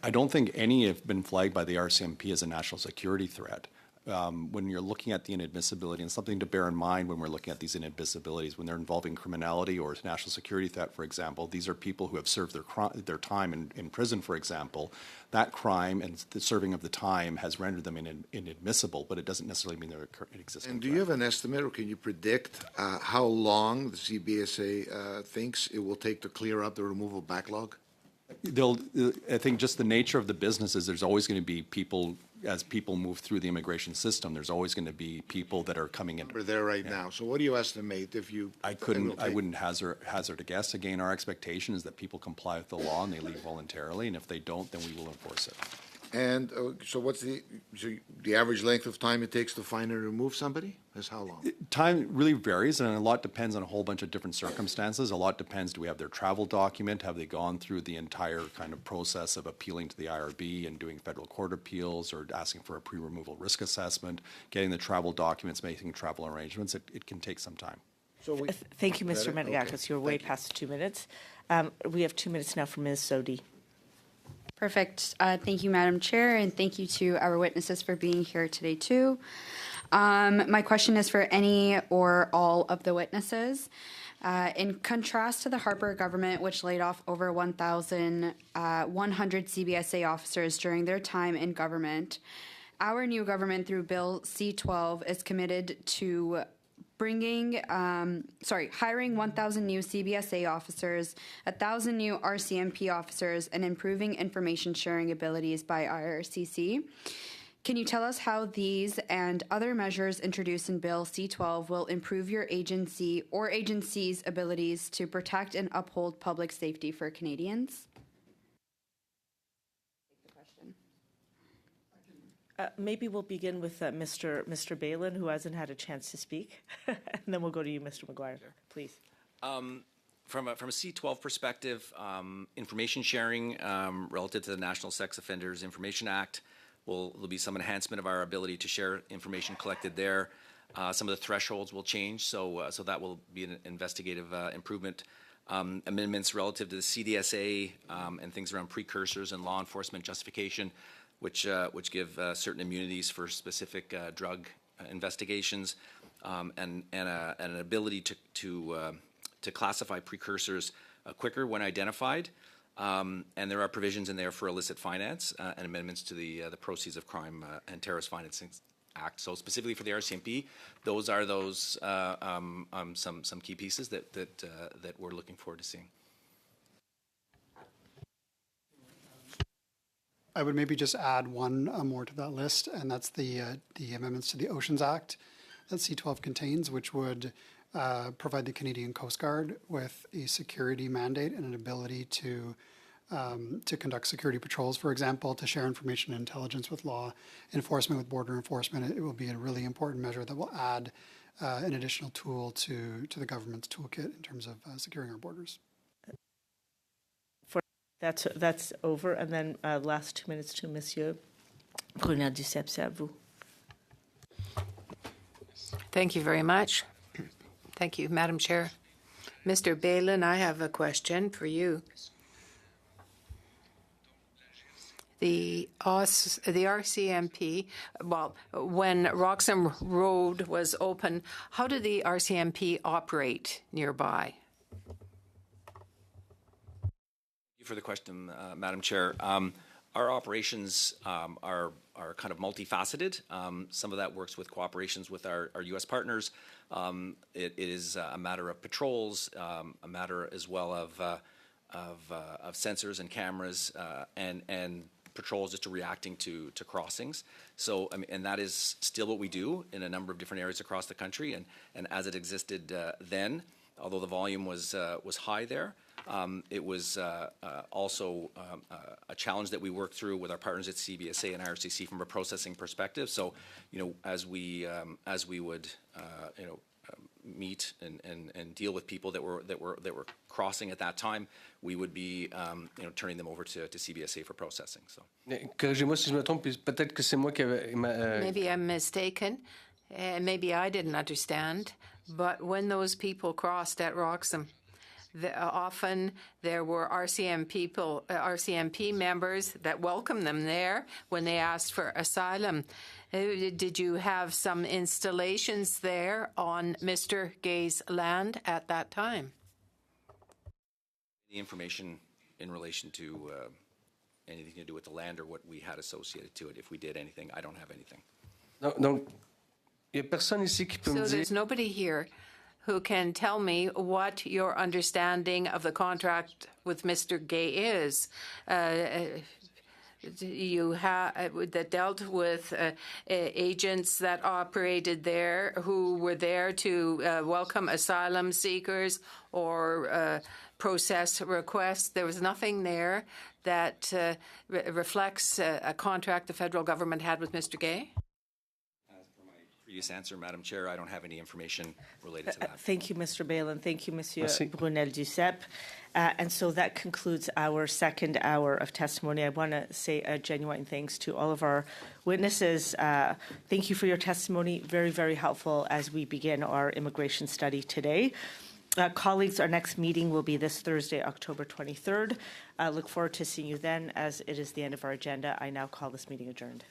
I don't think any have been flagged by the RCMP as a national security threat. When you're looking at the inadmissibility, and something to bear in mind when we're looking at these inadmissibilities, when they're involving criminality or national security threat, for example, these are people who have served their time in prison, for example. That crime and the serving of the time has rendered them inadmissible, but it doesn't necessarily mean they're an existing And do you have an estimate, or can you predict how long the CBSA thinks it will take to clear up the removal backlog? I think just the nature of the business is there's always going to be people, as people move through the immigration system, there's always going to be people that are coming in. We're there right now. So what do you estimate if you? I wouldn't hazard a guess. Again, our expectation is that people comply with the law and they leave voluntarily, and if they don't, then we will enforce it. And so what's the average length of time it takes to find and remove somebody? Is how long? Time really varies, and a lot depends on a whole bunch of different circumstances. A lot depends, do we have their travel document? Have they gone through the entire kind of process of appealing to the IRB and doing federal court appeals, or asking for a pre-removal risk assessment, getting the travel documents, making travel arrangements? It can take some time. So thank you, Mr. Medgakis. You're way past 2 minutes. We have 2 minutes now for Ms. Sodi. Perfect. Thank you, Madam Chair, and thank you to our witnesses for being here today, too. My question is for any or all of the witnesses. In contrast to the Harper government, which laid off over 1,100 CBSA officers during their time in government, our new government, through Bill C-12, is committed to hiring 1,000 new CBSA officers, 1,000 new RCMP officers, and improving information sharing abilities by IRCC. Can you tell us how these and other measures introduced in Bill C-12 will improve your agency or agencies' abilities to protect and uphold public safety for Canadians? Maybe we'll begin with Mr. Balin, who hasn't had a chance to speak, and then we'll go to you, Mr. McGuire, please. From a C-12 perspective, information sharing relative to the National Sex Offenders Information Act, there'll be some enhancement of our ability to share information collected there. Some of the thresholds will change, so that will be an investigative improvement. Amendments relative to the CDSA and things around precursors and law enforcement justification, which give certain immunities for specific drug investigations, and an ability to classify precursors quicker when identified. And there are provisions in there for illicit finance and amendments to the Proceeds of Crime and Terrorist Financing Act. So specifically for the RCMP, those are some key pieces that we're looking forward to seeing. I would maybe just add one more to that list, and that's the amendments to the Oceans Act that C-12 contains, which would provide the Canadian Coast Guard with a security mandate and an ability to conduct security patrols, for example, to share information and intelligence with law enforcement, with border enforcement. It will be a really important measure that will add an additional tool to the government's toolkit in terms of securing our borders. That's over. And then last 2 minutes to Monsieur Brunel Duceppe, c'est à vous. Thank you very much. Thank you, Madam Chair. Mr. Balin, I have a question for you. The RCMP, well, when Roxham Road was open, how did the RCMP operate nearby? Thank you for the question, Madam Chair. Our operations are kind of multifaceted. Some of that works with cooperations with our U.S. partners. It is a matter of patrols, a matter as well of sensors and cameras, and patrols just to reacting to crossings. So, and that is still what we do in a number of different areas across the country. And as it existed then, although the volume was high there, it was also a challenge that we worked through with our partners at CBSA and IRCC from a processing perspective. So, as we would, meet and deal with people that were crossing at that time, we would be, turning them over to CBSA for processing. So. Corrigez-moi si je me trompe, peut-être que c'est moi qui avais... Maybe I'm mistaken, and maybe I didn't understand, but when those people crossed at Roxham, often there were RCMP members that welcomed them there when they asked for asylum. Did you have some installations there on Mr. Gay's land at that time? The information in relation to anything to do with the land or what we had associated to it, if we did anything, I don't have anything. Donc, il y a personne ici qui peut me dire... So there's nobody here who can tell me what your understanding of the contract with Mr. Gay is. You have that dealt with agents that operated there who were there to welcome asylum seekers or process requests. There was nothing there that reflects a contract the federal government had with Mr. Gay? Previous answer, Madam Chair, I don't have any information related to that. Thank you, Mr. Balin. Thank you, Monsieur Brunel Duceppe. And so that concludes our second hour of testimony. I want to say a genuine thanks to all of our witnesses. Thank you for your testimony. Very, very helpful as we begin our immigration study today. Colleagues, our next meeting will be this Thursday, October 23rd. I look forward to seeing you then, as it is the end of our agenda. I now call this meeting adjourned.